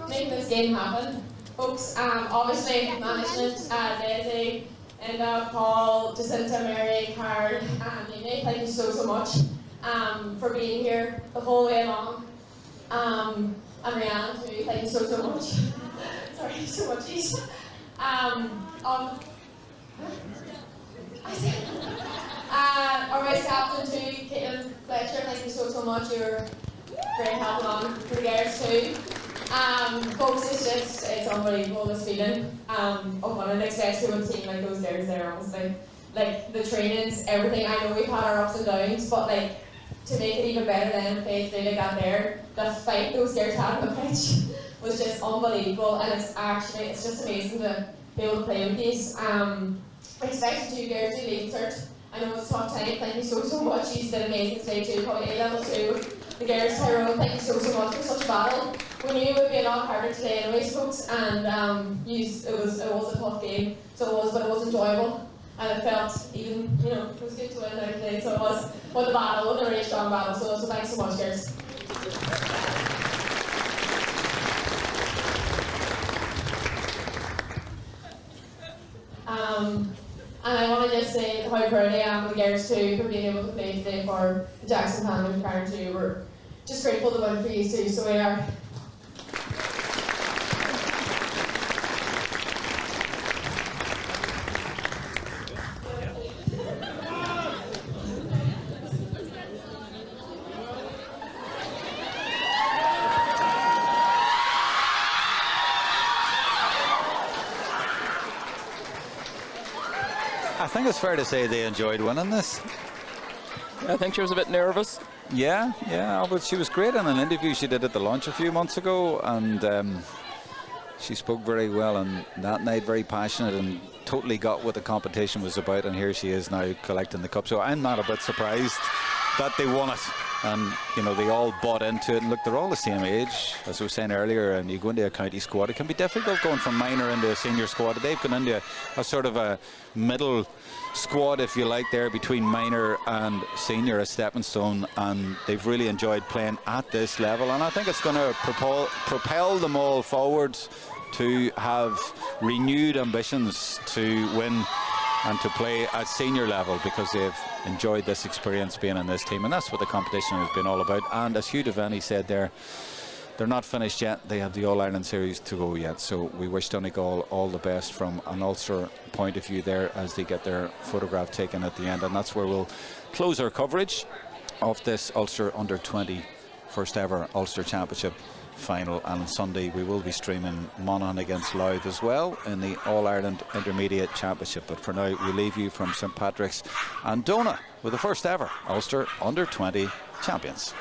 Making this game happen. Folks, obviously management, Daisy, Enda, Paul, Jacinta, Mary, Karen, Mimi, thank you so much for being here the whole way along. And Rianne too, thank you so much. Sorry, so much each. Our vice captain too, Caitlin Fletcher, thank you so much. You're great help along for the girls too. Folks, it's unbelievable, this feeling of winning, especially with a team like those girls there, honestly. Like, the trainings, everything, I know we've had our ups and downs, but like, to make it even better than in phase 3 like that there, the fight those girls had on the pitch was just unbelievable, and it's just amazing to be able to play with these. Especially 2 girls who leave cert. I know it's a tough time, thank you so much. You did amazing today too, probably A-level 2. The girls, Tyrone, thank you so much for such a battle. We knew it would be a lot harder today anyways, folks, and it was a tough game, so it was, but it was enjoyable, and it felt even, it was good to win there today, so it was a battle, it was a really strong battle, so thanks so much, girls. And I want to just say how proud I am of the girls too for being able to play today for the Jackson family and Karen too. We're just grateful to win for you too, so we are. I think it's fair to say they enjoyed winning this. I think she was a bit nervous. Yeah, but she was great in an interview she did at the launch a few months ago, and she spoke very well, and that night very passionate and totally got what the competition was about, and here she is now collecting the cup. So I'm not a bit surprised that they won it, and they all bought into it. And look, they're all the same age, as I was saying earlier, and you go into a county squad, it can be difficult going from minor into a senior squad. They've gone into a sort of a middle squad, if you like, there between minor and senior, a stepping stone, and they've really enjoyed playing at this level, and I think it's going to propel them all forward to have renewed ambitions to win and to play at senior level, because they've enjoyed this experience being in this team, and that's what the competition has been all about. And as Hugh Devaney said there, they're not finished yet. They have the All-Ireland series to go yet, so we wish Donegal all the best from an Ulster point of view there as they get their photograph taken at the end. And that's where we'll close our coverage of this Ulster Under-20 first ever Ulster Championship final. And on Sunday we will be streaming Monaghan against Louth as well in the All-Ireland Intermediate Championship. But for now we leave you from St Patrick's and Donagh with the first ever Ulster Under-20 champions.